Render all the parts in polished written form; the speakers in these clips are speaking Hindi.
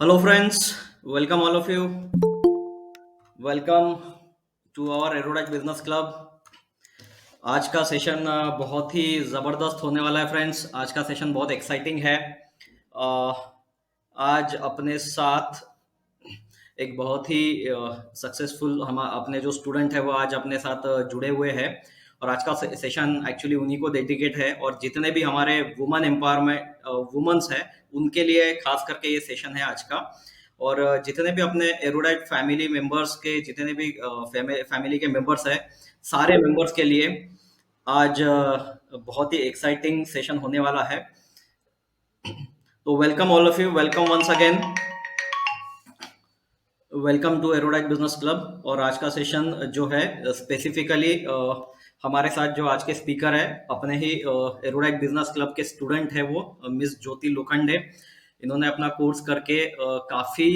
Hello, friends. Welcome, all of you. Welcome to our Erudite Business Club. आज का सेशन बहुत ही ज़बरदस्त होने वाला है, फ्रेंड्स। आज का सेशन बहुत एक्साइटिंग है। अ, आज अपने साथ एक बहुत ही सक्सेसफुल हम अपने जो स्टूडेंट है वो आज अपने साथ जुड़े हुए हैं और आज का सेशन एक्चुअली उन्हीं को डेडिकेट है और जितने भी हमारे वुमेन एम्पावरमेंट वुमेन्स हैं उनके लिए खास करके ये सेशन है आज का। और जितने भी अपने एरोडाइट फैमिली मेंबर्स के जितने भी फैमिली के मेंबर्स हैं सारे मेंबर्स के लिए आज बहुत ही एक्साइटिंग सेशन होने वाला है। तो welcome all of you, welcome once again, welcome to erudite business club. और आज का सेशन जो है स्पेसिफिकली हमारे साथ जो आज के स्पीकर है अपने ही एरोडाइट बिजनेस क्लब के स्टूडेंट है वो मिस ज्योति लोखंडे। इन्होंने अपना कोर्स करके काफ़ी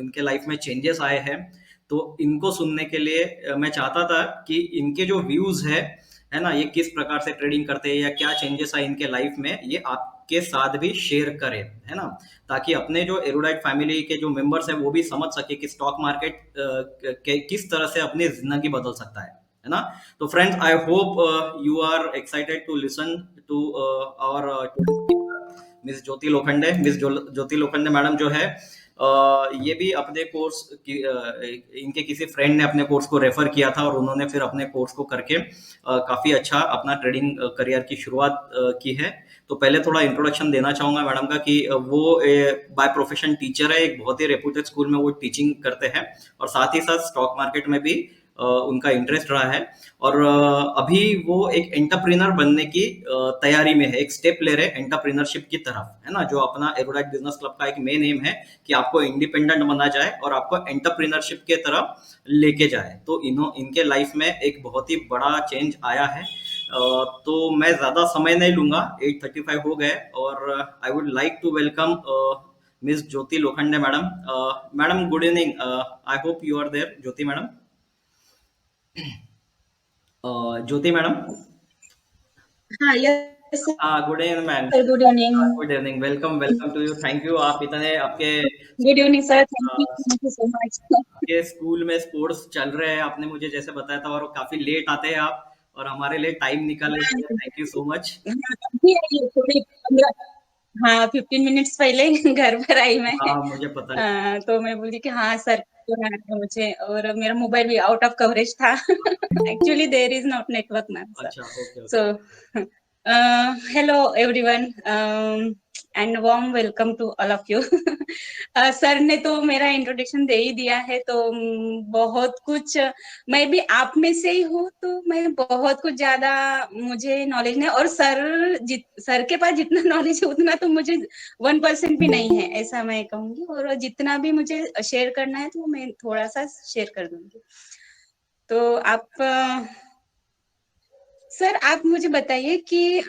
इनके लाइफ में चेंजेस आए हैं। तो इनको सुनने के लिए मैं चाहता था कि इनके जो व्यूज़ है ना, ये किस प्रकार से ट्रेडिंग करते हैं या क्या चेंजेस आए इनके लाइफ में, ये आपके साथ भी शेयर करें, है ना, ताकि अपने जो एरोडाइट फैमिली के जो मेंबर्स हैं वो भी समझ सके कि स्टॉक मार्केट किस तरह से अपनी जिंदगी बदल सकता है ना। तो friends, I hope you are excited to listen to our Miss Jyoti Lokhande. Miss Jyoti Lokhande madam जो है ये भी अपने कोर्स की इनके किसी फ्रेंड ने अपने कोर्स को रेफर किया था और उन्होंने फिर अपने कोर्स को करके काफ़ी अच्छा अपना ट्रेडिंग करियर की शुरुआत की है। तो पहले थोड़ा इंट्रोडक्शन देना चाहूँगा मैडम का कि वो बाय प्रोफेशन टीचर है, एक बहुत ही रेप्यूटेड स्कूल में वो टीचिंग करते हैं और साथ ही साथ स्टॉक मार्केट में भी उनका इंटरेस्ट रहा है। और अभी वो एक एंटरप्रेन्योर बनने की तैयारी में है, एक स्टेप ले रहे हैं एंटरप्रेन्योरशिप की तरफ, है ना, जो अपना एरोडाइट बिजनेस क्लब का एक मेन एम है कि आपको इंडिपेंडेंट बना जाए और आपको एंटरप्रेन्योरशिप के तरफ लेके जाए। तो इनके लाइफ में एक बहुत ही बड़ा चेंज आया है। तो मैं ज़्यादा समय नहीं लूंगा, 8:35 हो गए और I would like to welcome Miss Jyoti Lokhande madam. Madam good evening, I hope you are there. Jyoti madam, Jyoti madam. हाँ, यस हाँ, good evening ma'am. Sir, good evening. Good evening, welcome welcome to you. Thank you, आप इतने आपके good evening sir, thank you so much. आपके स्कूल में स्पोर्ट्स चल रहे हैं, आपने मुझे जैसे बताया था, और काफी लेट आते हैं आप और हमारे लिए टाइम निकाले। Thank you so much. अभी आई हूँ, थोड़ी 15 हाँ 15 मिनट्स पहले घर पर आई मैं। हाँ, मुझे पता है। तो मैं बोली कि हाँ सर बुलाना था मुझे और मेरा मोबाइल भी आउट ऑफ कवरेज था। Actually there is not network ma'am sir. अच्छा, okay okay. So hello everyone and warm welcome to all of you. Sir ने तो मेरा इंट्रोडक्शन दे ही दिया है, तो बहुत कुछ मैं भी आप में से ही हूँ, तो मैं बहुत कुछ ज्यादा मुझे नॉलेज नहीं। और सर के पास जितना नॉलेज है उतना तो मुझे 1% भी नहीं है, ऐसा मैं कहूंगी। और जितना भी मुझे शेयर करना है तो मैं थोड़ा सा शेयर कर दूंगी। तो सर आप मुझे बताइए कि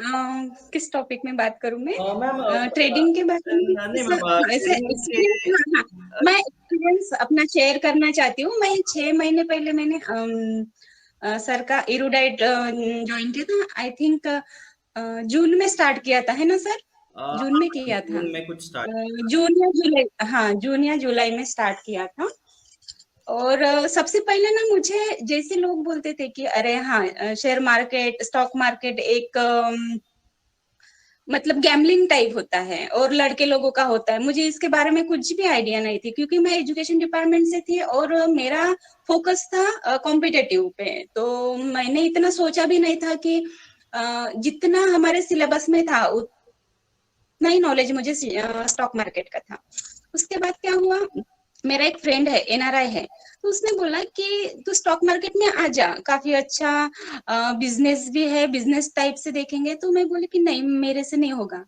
किस टॉपिक में बात करूं मैं? मैम, ट्रेडिंग के बारे में? नहीं मैम, ऐसे ट्रेडिंग के एक्सपीरियंस, हाँ, मैं एक्सपीरियंस अपना शेयर करना चाहती हूँ। मैं 6 महीने पहले मैंने सर का इरूडाइट ज्वाइन किया था। आई थिंक जून में स्टार्ट किया था, है ना सर? जून में किया था। जून में कुछ स्टार्ट। जून या जुलाई, हाँ जून या जुलाई में स्टार्ट किया था। और सबसे पहले ना मुझे जैसे लोग बोलते थे कि अरे हाँ शेयर मार्केट, स्टॉक मार्केट एक मतलब गैम्बलिंग टाइप होता है और लड़के लोगों का होता है। मुझे इसके बारे में कुछ भी आइडिया नहीं थी, क्योंकि मैं एजुकेशन डिपार्टमेंट से थी और मेरा फोकस था कॉम्पिटेटिव पे। तो मैंने इतना सोचा भी नहीं था कि जितना हमारे सिलेबस में था उतना ही नॉलेज मुझे स्टॉक मार्केट का था। उसके बाद क्या हुआ, मेरा एक फ्रेंड है, एनआरआई है, तो उसने बोला कि तू स्टॉक मार्केट में आ जा, काफी अच्छा बिजनेस भी है, बिजनेस टाइप से देखेंगे। तो मैं बोली कि नहीं, मेरे से नहीं होगा।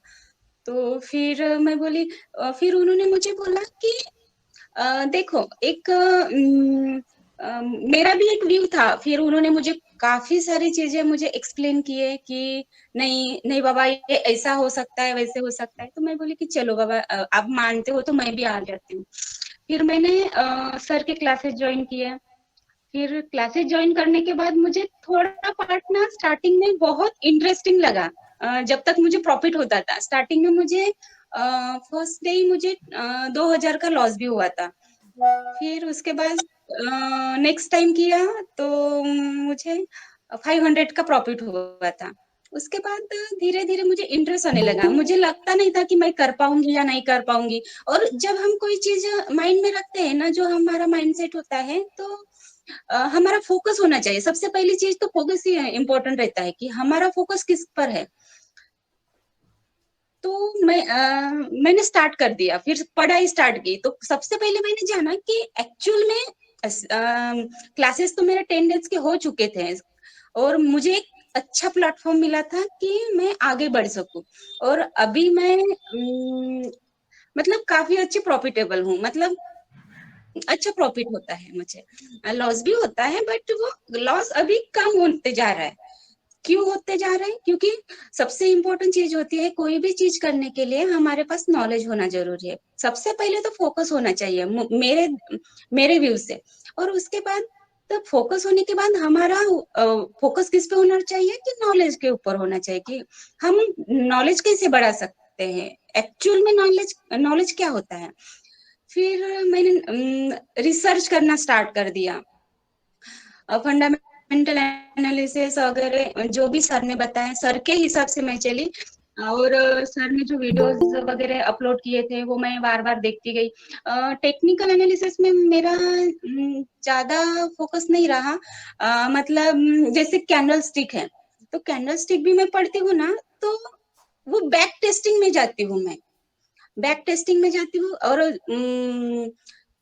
तो फिर मैं बोली, फिर उन्होंने मुझे बोला कि देखो एक मेरा भी एक व्यू था। फिर उन्होंने मुझे काफी सारी चीजें मुझे एक्सप्लेन किए कि नहीं नहीं बाबा, ये ऐसा हो सकता है, वैसे हो सकता है। तो मैं बोली कि चलो बाबा, आप मानते हो तो मैं भी आ जाती हूँ। फिर मैंने सर के क्लासेस ज्वाइन किए। फिर क्लासेस ज्वाइन करने के बाद मुझे थोड़ा पार्ट ना स्टार्टिंग में बहुत इंटरेस्टिंग लगा। जब तक मुझे प्रॉफिट होता था, स्टार्टिंग में मुझे फर्स्ट डे ही मुझे 2000 का लॉस भी हुआ था। फिर उसके बाद नेक्स्ट टाइम किया तो मुझे 500 का प्रॉफिट हुआ था। उसके बाद धीरे-धीरे मुझे इंटरेस्ट आने लगा। मुझे लगता नहीं था कि मैं कर पाऊँगी या नहीं कर पाऊँगी। और जब हम कोई चीज़ माइंड में रखते हैं ना, जो हमारा माइंडसेट होता है, तो हमारा फोकस होना चाहिए। सबसे पहली चीज़ तो फोकस ही इम्पोर्टेंट रहता है कि हमारा फोकस किस पर है। तो मैंने स्टार्ट कर दिया, फिर पढ़ाई स्टार्ट की। तो सबसे पहले मैंने जाना कि एक्चुअल में क्लासेस तो मेरे 10 डेज़ के हो चुके थे और मुझे एक अच्छा प्लेटफ़ॉर्म मिला था कि मैं आगे बढ़ सकूँ। और अभी मैं मतलब काफ़ी अच्छी प्रॉफ़िटेबल हूँ। मतलब अच्छा प्रॉफ़िट होता है मुझे। लॉस भी होता है, बट वो लॉस अभी कम होते जा रहा है। क्यों होते जा रहे हैं? क्योंकि सबसे इम्पोर्टेंट चीज़ होती है, कोई भी चीज़ करने के लिए हमारे पास नॉलेज होना ज़रूरी है। सबसे पहले तो फ़ोकस होना चाहिए मेरे मेरे व्यू से। और उसके बाद तो फ़ोकस होने के बाद हमारा फ़ोकस किस पे होना चाहिए कि नॉलेज के ऊपर होना चाहिए कि हम नॉलेज कैसे बढ़ा सकते हैं। एक्चुअल में नॉलेज नॉलेज क्या होता है? फिर मैंने रिसर्च करना स्टार्ट कर दिया। फंडामेंटल एनालिसिस वगैरह जो भी सर ने बताया, सर के हिसाब से मैं चली। और सर ने जो वीडियोस वगैरह अपलोड किए थे वो मैं बार बार देखती गई। टेक्निकल एनालिसिस में मेरा ज्यादा फोकस नहीं रहा। मतलब जैसे कैंडल स्टिक है, तो कैंडल स्टिक भी मैं पढ़ती हूँ ना, तो वो बैक टेस्टिंग में जाती हूँ मैं। बैक टेस्टिंग में जाती हूँ। और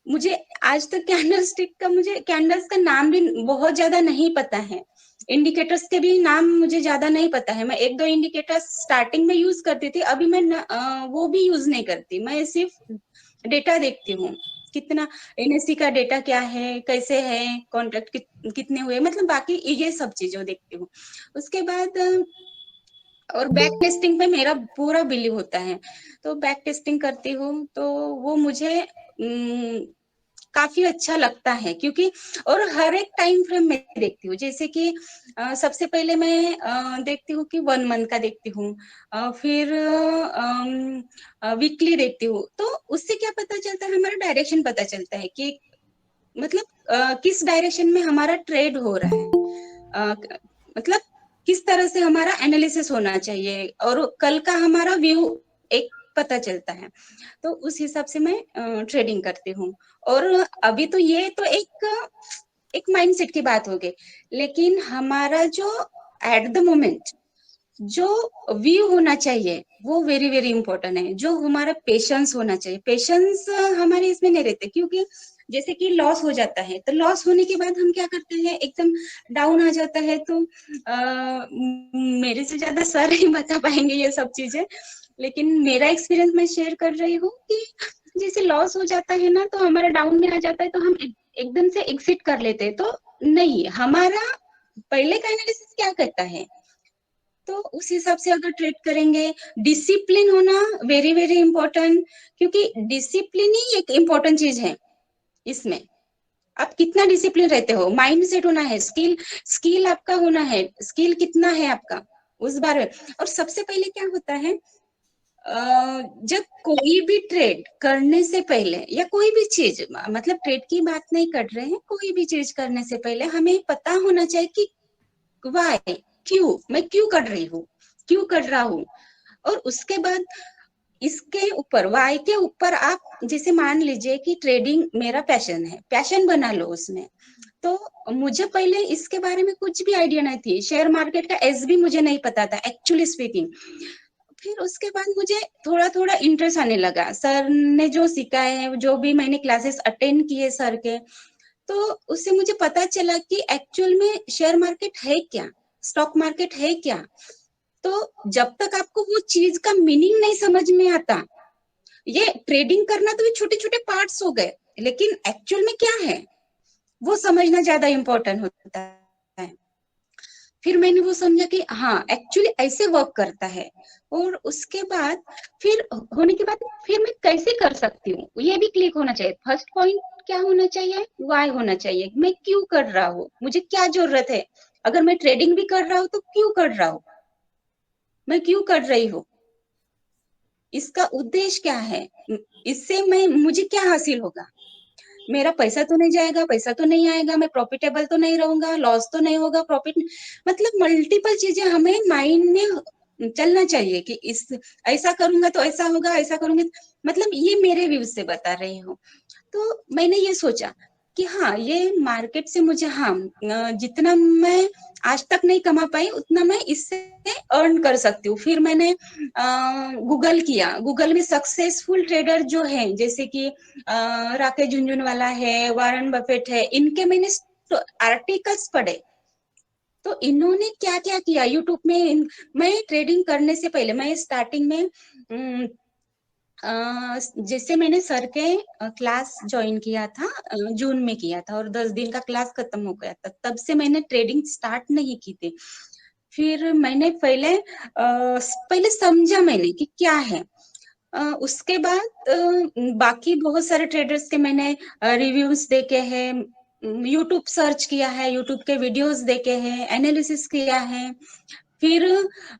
मुझे आज तक कैंडल्स का नाम भी बहुत ज्यादा नहीं पता है। इंडिकेटर्स के भी नाम मुझे ज्यादा नहीं पता है। मैं एक दो इंडिकेटर्स स्टार्टिंग में यूज करती थी, अभी मैं वो भी यूज नहीं करती। मैं सिर्फ डेटा देखती हूँ, कितना एनएससी का डेटा क्या है, कैसे है, कॉन्ट्रैक्ट कितने हुए, मतलब बाकी ये सब चीजें देखती हूँ। उसके बाद और बैक टेस्टिंग पे मेरा पूरा बिलीव होता है। तो बैक टेस्टिंग करती हूँ, तो वो मुझे काफी अच्छा लगता है, क्योंकि और हर एक टाइम फ्रेम में देखती हूँ। जैसे कि सबसे पहले मैं देखती हूँ कि 1 मंथ का देखती हूँ। फिर वीकली देखती हूँ। तो उससे क्या पता चलता है, हमारा डायरेक्शन पता चलता है कि मतलब किस डायरेक्शन में हमारा ट्रेड हो रहा है। मतलब किस तरह से हमारा एनालिसिस होना चाहिए और कल का हमारा व्यू एक पता चलता है। तो उस हिसाब से मैं ट्रेडिंग करती हूँ। और अभी तो ये तो एक माइंडसेट की बात हो गई, लेकिन हमारा जो एट द मोमेंट जो व्यू होना चाहिए वो वेरी वेरी इंपॉर्टेंट है। जो हमारा पेशेंस होना चाहिए, पेशेंस हमारे इसमें नहीं रहते, क्योंकि जैसे कि लॉस हो जाता है, तो लॉस होने के बाद हम क्या करते हैं, एकदम डाउन आ जाता है। तो मेरे से ज्यादा सर ही बता पाएंगे ये सब चीजें, लेकिन मेरा एक्सपीरियंस मैं शेयर कर रही हूँ कि जैसे लॉस हो जाता है ना, तो हमारा डाउन में आ जाता है, तो हम एकदम से एग्जिट कर लेते हैं। तो नहीं, हमारा पहले का एनालिसिस क्या कहता है, तो उस हिसाब से अगर ट्रेड करेंगे। डिसिप्लिन होना वेरी वेरी इंपॉर्टेंट, क्योंकि डिसिप्लिन ही एक इम्पोर्टेंट चीज है इसमें। आप कितना डिसिप्लिन रहते हो, माइंड सेट होना है, स्किल स्किल आपका होना है, स्किल कितना है आपका उस बारे में। और सबसे पहले क्या होता है, जब कोई भी ट्रेड करने से पहले या कोई भी चीज, मतलब ट्रेड की बात नहीं कर रहे हैं, कोई भी चीज करने से पहले हमें पता होना चाहिए कि वाई, क्यों मैं क्यों कर रही हूँ, क्यों कर रहा हूँ। और उसके बाद इसके ऊपर, वाई के ऊपर, आप जैसे मान लीजिए कि ट्रेडिंग मेरा पैशन है, पैशन बना लो उसमें। तो मुझे पहले इसके बारे में कुछ भी आइडिया नहीं थी, शेयर मार्केट का एस भी मुझे नहीं पता था एक्चुअली स्पीकिंग। फिर उसके बाद मुझे थोड़ा थोड़ा इंटरेस्ट आने लगा, सर ने जो सिखाया है, जो भी मैंने क्लासेस अटेंड किए सर के, तो उससे मुझे पता चला कि एक्चुअल में शेयर मार्केट है क्या, स्टॉक मार्केट है क्या। तो जब तक आपको वो चीज का मीनिंग नहीं समझ में आता, ये ट्रेडिंग करना तो ये छोटे छोटे पार्ट्स हो गए, लेकिन एक्चुअल में क्या है वो समझना ज्यादा इंपॉर्टेंट होता है। फिर मैंने वो समझा कि हाँ एक्चुअली ऐसे वर्क करता है। और उसके बाद फिर होने के बाद फिर मैं कैसे कर सकती हूँ, ये भी क्लिक होना चाहिए। फर्स्ट पॉइंट क्या होना चाहिए, वाई होना चाहिए, मैं क्यों कर रहा हूँ, मुझे क्या जरूरत है। अगर मैं ट्रेडिंग भी कर रहा हूँ तो क्यों कर रहा हूँ, मैं क्यों कर रही हूँ। इसका उद्देश्य क्या है, इससे मैं मुझे क्या हासिल होगा, मेरा पैसा तो नहीं जाएगा, पैसा तो नहीं आएगा, मैं प्रॉफिटेबल तो नहीं रहूंगा, लॉस तो नहीं होगा, प्रॉफिट, मतलब मल्टीपल चीजें हमें माइंड में चलना चाहिए कि इस ऐसा करूंगा तो ऐसा होगा, ऐसा करूंगी मतलब ये मेरे व्यू से बता रही हूँ। तो मैंने ये सोचा कि हाँ ये मार्केट से मुझे, हाँ जितना मैं आज तक नहीं कमा पाई उतना मैं इससे अर्न कर सकती हूँ। फिर मैंने गूगल किया, गूगल में सक्सेसफुल ट्रेडर जो है जैसे कि राकेश झुनझुनवाला है, वारन बफेट है, इनके मैंने आर्टिकल्स पढ़े। तो इन्होंने क्या क्या किया यूट्यूब में मैं ट्रेडिंग करने से पहले मैं स्टार्टिंग में जैसे मैंने सर के क्लास ज्वाइन किया था, जून में किया था और 10 दिन का क्लास खत्म हो गया था, तब से मैंने ट्रेडिंग स्टार्ट नहीं की थी। फिर मैंने पहले समझा मैंने कि क्या है। उसके बाद बाकी बहुत सारे ट्रेडर्स के मैंने रिव्यूज देखे हैं, यूट्यूब सर्च किया है, यूट्यूब के वीडियोस देखे हैं, एनालिसिस किया है। फिर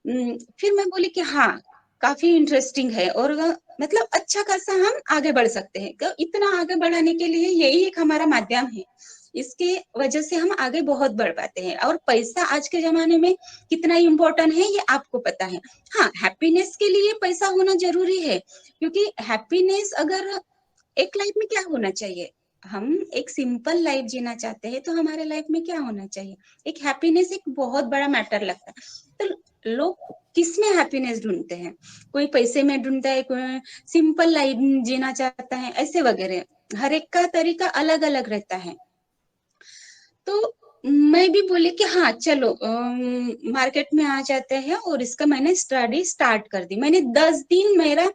फिर मैं बोली कि हाँ काफी इंटरेस्टिंग है और मतलब अच्छा खासा हम आगे बढ़ सकते हैं। तो इतना आगे बढ़ाने के लिए यही एक हमारा माध्यम है, इसके वजह से हम आगे बहुत बढ़ पाते हैं। और पैसा आज के जमाने में कितना इम्पोर्टेंट है ये आपको पता है। हाँ हैप्पीनेस के लिए पैसा होना जरूरी है, क्योंकि हैप्पीनेस अगर एक लाइफ में क्या होना चाहिए, हम एक सिंपल लाइफ जीना चाहते हैं तो हमारे लाइफ में क्या होना चाहिए, एक हैप्पीनेस एक बहुत बड़ा मैटर लगता है। तो लोग किस में हैप्पीनेस ढूंढते हैं, कोई पैसे में ढूंढता है, कोई सिंपल लाइफ जीना चाहता है, ऐसे वगैरह हर एक का तरीका अलग अलग रहता है। तो मैं भी बोली कि हाँ चलो मार्केट में आ जाते हैं और इसका मैंने स्टडी स्टार्ट कर दी। मैंने 10 दिन मेरा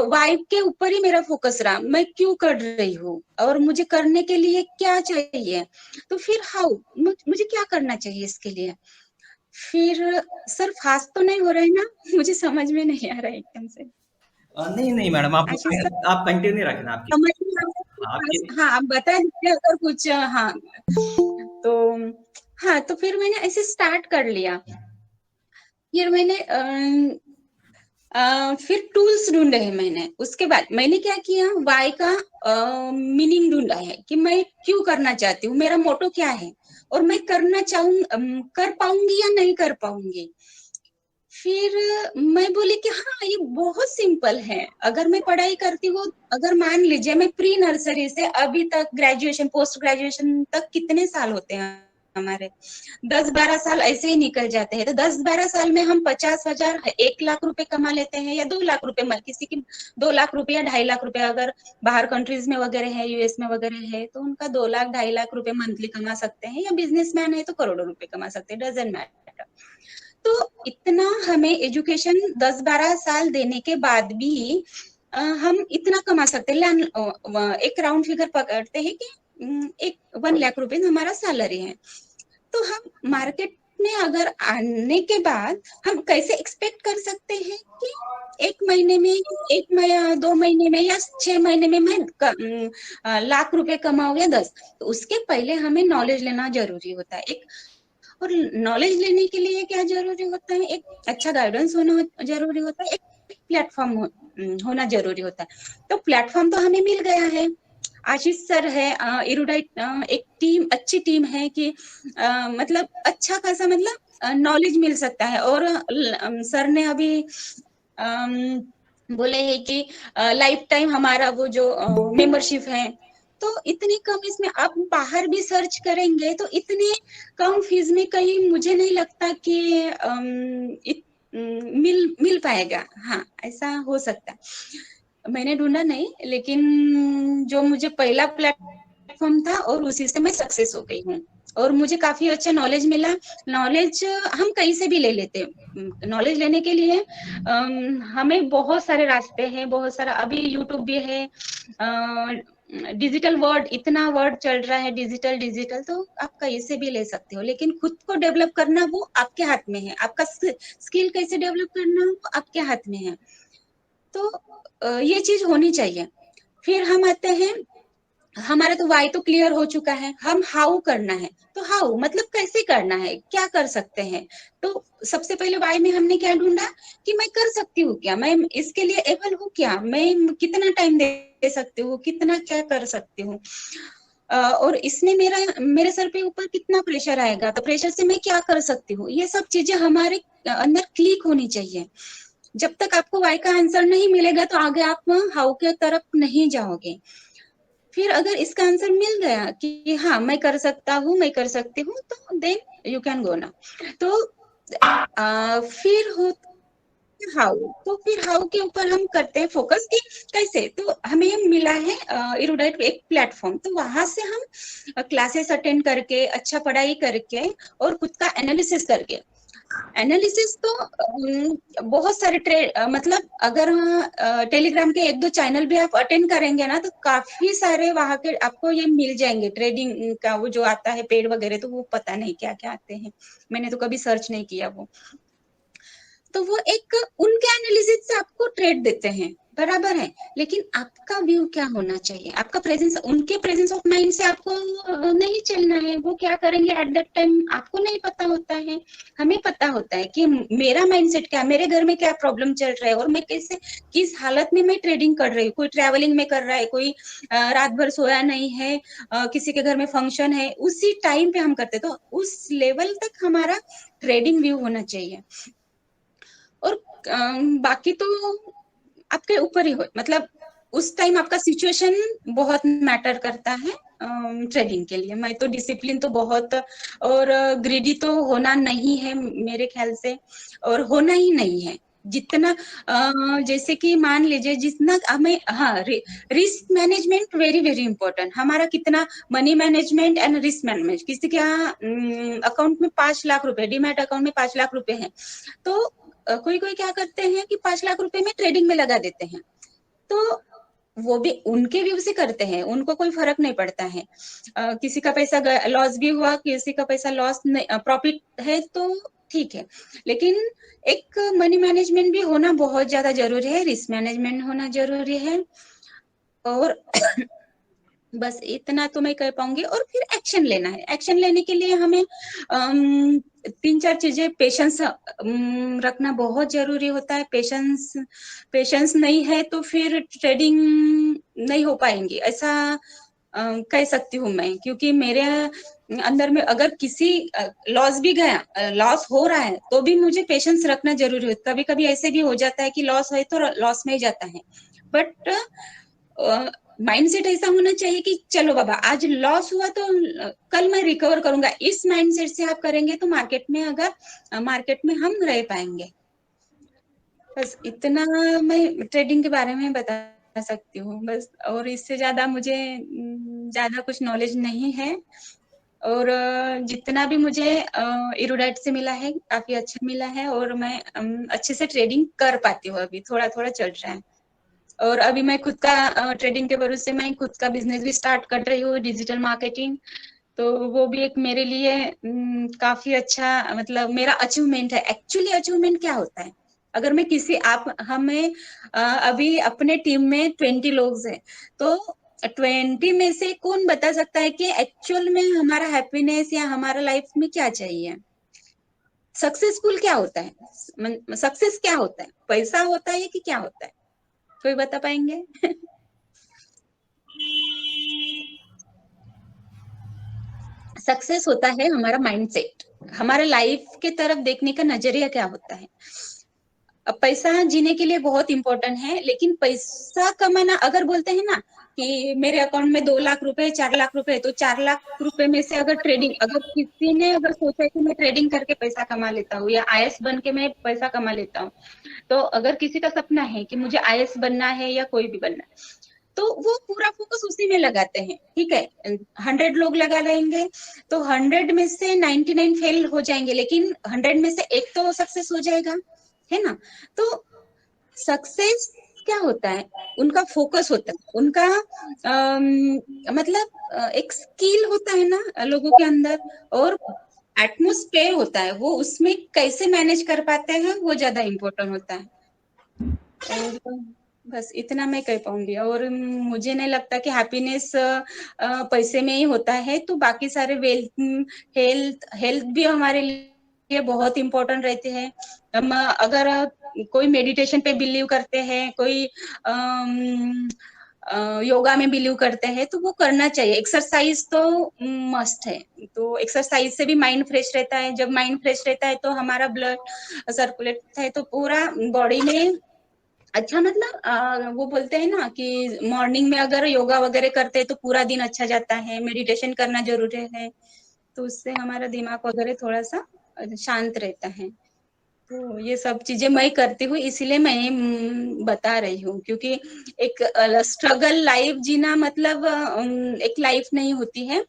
वाइब के ऊपर ही मेरा फोकस रहा, मैं क्यों कर रही हूँ और मुझे करने के लिए क्या चाहिए, तो फिर हाउ मुझे क्या करना चाहिए इसके लिए। फिर सर फास्ट तो नहीं हो रहा है ना मुझे समझ में नहीं आ रहा है एकदम से। नहीं नहीं मैडम, आशीष सर आप कंटिन्यू रखना आपकी। समझ में आ रहा है आपकी कि हाँ आप बता दीजिए अगर कुछ, हाँ तो हाँ तो फिर मैंने ऐसे स्टार्ट कर लिया। फिर मैंने फिर टूल्स ढूंढे हैं मैंने, उसके बाद मैंने क्या किया, वाई का मीनिंग ढूंढा है कि मैं क्यों करना चाहती हूँ, मेरा मोटो क्या है और मैं करना कर पाऊंगी या नहीं कर पाऊंगी। फिर मैं बोली कि हाँ ये बहुत सिंपल है, अगर मैं पढ़ाई करती हूँ, अगर मान लीजिए मैं प्री नर्सरी से अभी तक ग्रेजुएशन पोस्ट ग्रेजुएशन तक कितने साल होते हैं हमारे, 10-12 साल ऐसे ही निकल जाते हैं। तो 10-12 साल में हम 50,000 1 लाख रुपए कमा लेते हैं या 2 लाख रुपए, किसी की 2 लाख रुपए या 2.5 लाख रुपए, अगर बाहर कंट्रीज में वगैरह है, यूएस में वगैरह है तो उनका 2 लाख 2.5 लाख रुपए मंथली कमा सकते हैं, या बिजनेसमैन है तो करोड़ों रुपए कमा सकते हैं, डजेंट मैटर। तो इतना हमें एजुकेशन 10-12 साल देने के बाद भी हम इतना कमा सकते हैं। एक राउंड फिगर पकड़ते हैं कि एक 1 लाख रुपए हमारा सैलरी है। तो हम मार्केट में अगर आने के बाद हम कैसे एक्सपेक्ट कर सकते हैं कि 1 महीने में, 2 महीने में या 6 महीने में मैं लाख रुपए कमाऊं या 10। तो उसके पहले हमें नॉलेज लेना जरूरी होता है। एक और नॉलेज लेने के लिए क्या जरूरी होता है, एक अच्छा गाइडेंस होना जरूरी होता है, एक प्लेटफॉर्म होना जरूरी होता है। तो प्लेटफॉर्म तो हमें मिल गया है, आशीष सर है, इरुडाइट एक टीम, अच्छी टीम है कि मतलब अच्छा खासा मतलब नॉलेज मिल सकता है। और सर ने अभी बोले है कि लाइफ टाइम हमारा वो जो मेंबरशिप है, तो इतनी कम इसमें आप बाहर भी सर्च करेंगे तो इतने कम फीस में कहीं मुझे नहीं लगता कि मिल पाएगा। हाँ ऐसा हो सकता है, मैंने ढूंढा नहीं, लेकिन जो मुझे पहला प्लेटफॉर्म था और उसी से मैं सक्सेस हो गई हूँ और मुझे काफी अच्छा नॉलेज मिला। नॉलेज हम कहीं से भी ले लेते हैं, नॉलेज लेने के लिए हमें बहुत सारे रास्ते हैं, बहुत सारा अभी यूट्यूब भी है, डिजिटल वर्ड, इतना वर्ड चल रहा है, डिजिटल डिजिटल, तो आप कहीं से भी ले सकते हो, लेकिन खुद को डेवलप करना वो आपके हाथ में है, आपका स्किल कैसे डेवलप करना वो आपके हाथ में है। तो ये चीज होनी चाहिए। फिर हम आते हैं हमारा तो वाई तो क्लियर हो चुका है, हम हाउ करना है। तो हाउ मतलब कैसे करना है, क्या कर सकते हैं। तो सबसे पहले वाई में हमने क्या ढूंढा कि मैं कर सकती हूँ क्या, मैं इसके लिए एबल हूँ क्या, मैं कितना टाइम दे सकती हूँ, कितना क्या कर सकती हूँ। और इसमें मेरे सर पे ऊपर कितना प्रेशर आएगा, तो प्रेशर से मैं क्या कर सकती हूँ, ये सब चीजें हमारे अंदर क्लिक होनी चाहिए। जब तक आपको वाई का आंसर नहीं मिलेगा तो आगे आप हाउ के तरफ नहीं जाओगे। फिर अगर इसका आंसर मिल गया कि हाँ मैं कर सकता हूँ, मैं कर सकती हूँ, तो देन यू कैन गो ना। तो फिर हो हाउ, तो फिर हाउ के ऊपर हम करते हैं फोकस कि कैसे। तो हमें मिला है इरुडाइट एक प्लेटफॉर्म, तो वहां से हम क्लासेस अटेंड करके, अच्छा पढ़ाई करके और खुद का एनालिसिस करके, एनालिसिस तो बहुत सारे मतलब अगर टेलीग्राम के एक दो चैनल भी आप अटेंड करेंगे ना, तो काफी सारे वहां के आपको ये मिल जाएंगे ट्रेडिंग का, वो जो आता है पेड वगैरह, तो वो पता नहीं क्या क्या आते हैं, मैंने तो कभी सर्च नहीं किया वो। तो वो एक उनके एनालिसिस से आपको ट्रेड देते हैं, बराबर है। लेकिन आपका व्यू क्या होना चाहिए, आपका प्रेजेंस, उनके प्रेजेंस ऑफ माइंड से आपको नहीं चलना है। वो क्या करेंगे एट दैट टाइम आपको नहीं पता होता है, हमें पता होता है कि मेरा माइंडसेट क्या, मेरे घर में क्या प्रॉब्लम चल रहा है और मैं कैसे, किस हालत में मैं ट्रेडिंग कर रही हूँ। कोई ट्रैवलिंग में कर रहा है, कोई रात भर सोया नहीं है, किसी के घर में फंक्शन है, उसी टाइम पे हम करते, तो उस लेवल तक हमारा ट्रेडिंग व्यू होना चाहिए। और बाकी तो आपके ऊपर ही हो, मतलब उस टाइम आपका सिचुएशन बहुत मैटर करता है ट्रेडिंग के लिए। मैं तो डिसिप्लिन तो बहुत, और ग्रीडी तो होना नहीं है मेरे ख्याल से, और होना ही नहीं है। जितना जैसे कि मान लीजिए जितना हमें, हाँ, risk management very very important. हमारा कितना money management and risk management, किसी के अकाउंट में 5 लाख रुपए, डीमैट अकाउंट में 5 लाख रुपए है, तो कोई कोई क्या करते हैं कि 5 लाख रुपए में ट्रेडिंग में लगा देते हैं। तो वो भी उनके व्यू से करते हैं, उनको कोई फर्क नहीं पड़ता है। किसी का पैसा लॉस भी हुआ, किसी का पैसा लॉस प्रॉफिट है, तो ठीक है। लेकिन एक मनी मैनेजमेंट भी होना बहुत ज्यादा जरूरी है, रिस्क मैनेजमेंट होना जरूरी है। और बस इतना तो मैं कह पाऊंगी। और फिर एक्शन लेना है, एक्शन लेने के लिए हमें 3-4 चीजें, पेशेंस रखना बहुत जरूरी होता है। पेशेंस, पेशेंस नहीं है तो फिर ट्रेडिंग नहीं हो पाएंगी, ऐसा कह सकती हूँ मैं। क्योंकि मेरे अंदर में अगर किसी लॉस भी गया, लॉस हो रहा है, तो भी मुझे पेशेंस रखना जरूरी है। कभी कभी ऐसे भी हो जाता है कि लॉस है तो लॉस में ही जाता है, बट माइंडसेट ऐसा होना चाहिए कि चलो बाबा आज लॉस हुआ तो कल मैं रिकवर करूंगा। इस माइंडसेट से आप करेंगे तो मार्केट में, अगर मार्केट में हम रह पाएंगे। बस इतना मैं ट्रेडिंग के बारे में बता सकती हूँ बस, और इससे ज्यादा मुझे ज्यादा कुछ नॉलेज नहीं है। और जितना भी मुझे इरोडाइट से मिला है काफी अच्छा मिला है, और मैं अच्छे से ट्रेडिंग कर पाती हूँ। अभी थोड़ा थोड़ा चल रहा है, और अभी मैं खुद का ट्रेडिंग के भरोसे मैं खुद का बिजनेस भी स्टार्ट कर रही हूँ, डिजिटल मार्केटिंग। तो वो भी एक मेरे लिए काफी अच्छा, मतलब मेरा अचीवमेंट है। एक्चुअली अचीवमेंट क्या होता है, अगर मैं किसी, आप हमें अभी अपने टीम में 20 लोग हैं, तो 20 में से कौन बता सकता है कि एक्चुअल में हमारा हैप्पीनेस या हमारा लाइफ में क्या चाहिए, सक्सेसफुल क्या होता है, सक्सेस क्या होता है, पैसा होता है कि क्या होता है, कोई बता पाएंगे? सक्सेस होता है हमारा माइंडसेट, हमारे लाइफ के तरफ देखने का नजरिया क्या होता है। अब पैसा जीने के लिए बहुत इंपॉर्टेंट है, लेकिन पैसा कमाना, अगर बोलते हैं ना कि मेरे अकाउंट में 2 लाख रुपए, 4 लाख रुपए है, तो 4 लाख रुपए में से अगर ट्रेडिंग, अगर किसी ने अगर सोचा है कि मैं ट्रेडिंग करके पैसा कमा लेता हूँ या आईएएस बन के मैं पैसा कमा लेता हूँ, तो अगर किसी का सपना है कि मुझे आईएएस बनना है या कोई भी बनना है, तो वो पूरा फोकस उसी में लगाते हैं। ठीक है, 100 लोग लगा लेंगे, तो 100 में से 99 फेल हो जाएंगे, लेकिन 100 में से एक तो सक्सेस हो जाएगा, है ना। तो सक्सेस क्या होता है, उनका फोकस होता है, उनका मतलब एक स्किल होता है ना लोगों के अंदर, और एटमोस्फेयर होता है, वो उसमें कैसे मैनेज कर पाते हैं वो ज्यादा इम्पोर्टेंट होता है। और बस इतना मैं कह पाऊँगी और मुझे नहीं लगता कि हैप्पीनेस पैसे में ही होता है, तो बाकी सारे हेल्थ हेल्थ भी हमारे लिए बहुत इम्पोर्टेंट रहते हैं। हम अगर कोई मेडिटेशन पे बिलीव करते हैं, कोई अम, योगा में बिलीव करते हैं, तो वो करना चाहिए। एक्सरसाइज़ तो मस्ट है, तो एक्सरसाइज़ से भी माइंड फ्रेश रहता है। जब माइंड फ्रेश रहता है, तो हमारा ब्लड सर्कुलेट होता है, तो पूरा बॉडी में अच्छा मतलब वो बोलते हैं ना कि मॉर्निंग में अगर योगा वगैरह करते हैं तो पूरा दिन अच्छा जाता है, मेडिटेशन करना ज़रूरी है, तो उससे हमारा दिमाग वगैरह थोड़ा-सा शांत रहता है। तो ये सब चीज़ें मैं करती हूँ इसीलिए मैं बता रही हूँ क्योंकि एक स्ट्रगल लाइफ जीना मतलब एक लाइफ नहीं होती है।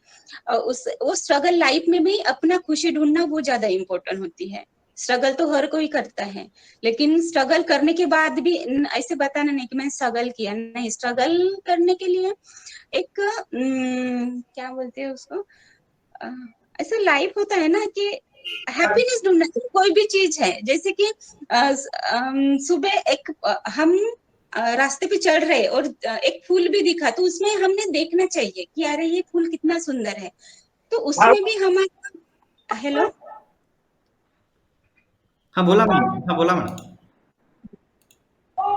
उस वो स्ट्रगल लाइफ में भी अपना खुशी ढूँढना वो ज़्यादा इम्पोर्टेंट होती है। स्ट्रगल तो हर कोई करता है, लेकिन स्ट्रगल करने के बाद भी ऐसे बताना नहीं कि मैंने स्ट्रगल किया, नहीं स्ट्रगल करने के लिए एक क्या बोलते हैं उसको अ, ऐसा लाइफ होता है ना कि हैप्पीनेस ढूँढना चाहिए, कोई भी चीज़ है, जैसे कि सुबह हम रास्ते पे चल रहे और एक फूल भी दिखा तो उसमें हमने देखना चाहिए कि अरे ये फूल कितना सुंदर है, तो उसमें भी हमारा हेलो? हाँ, बोला मैडम। हाँ, बोला मैडम।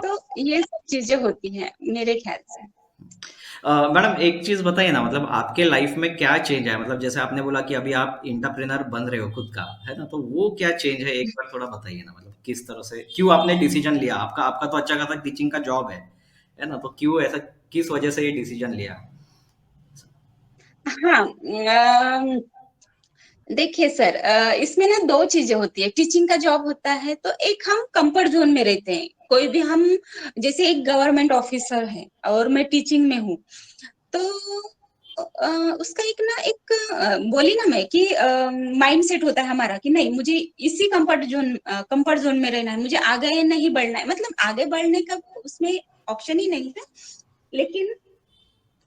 तो ये सब चीज़ें होती हैं मेरे ख्याल से। मैडम एक चीज़ बताइए ना मतलब आपके लाइफ में क्या चेंज आया? मतलब जैसे आपने बोला कि अभी आप एंटरप्रेन्योर बन रहे हो खुद का, है ना? तो वो क्या चेंज है एक बार थोड़ा बताइए ना मतलब किस तरह से क्यों आपने डिसीजन लिया? आपका आपका तो अच्छा खासा टीचिंग का जॉब है ना? तो क्यों ऐसा किस वजह से ये डिसीजन लिया? हाँ, देखिए सर इसमें ना 2 चीज़ें होती है, टीचिंग का जॉब होता है तो एक हम कम्फर्ट ज़ोन में रहते हैं, कोई भी हम जैसे एक गवर्नमेंट ऑफिसर है और मैं टीचिंग में हूँ, तो उसका एक ना एक बोली ना मैं कि माइंडसेट होता है हमारा कि नहीं मुझे इसी कम्फर्ट ज़ोन में रहना है, मुझे आगे नहीं बढ़ना है, मतलब आगे बढ़ने का उसमें ऑप्शन ही नहीं है, लेकिन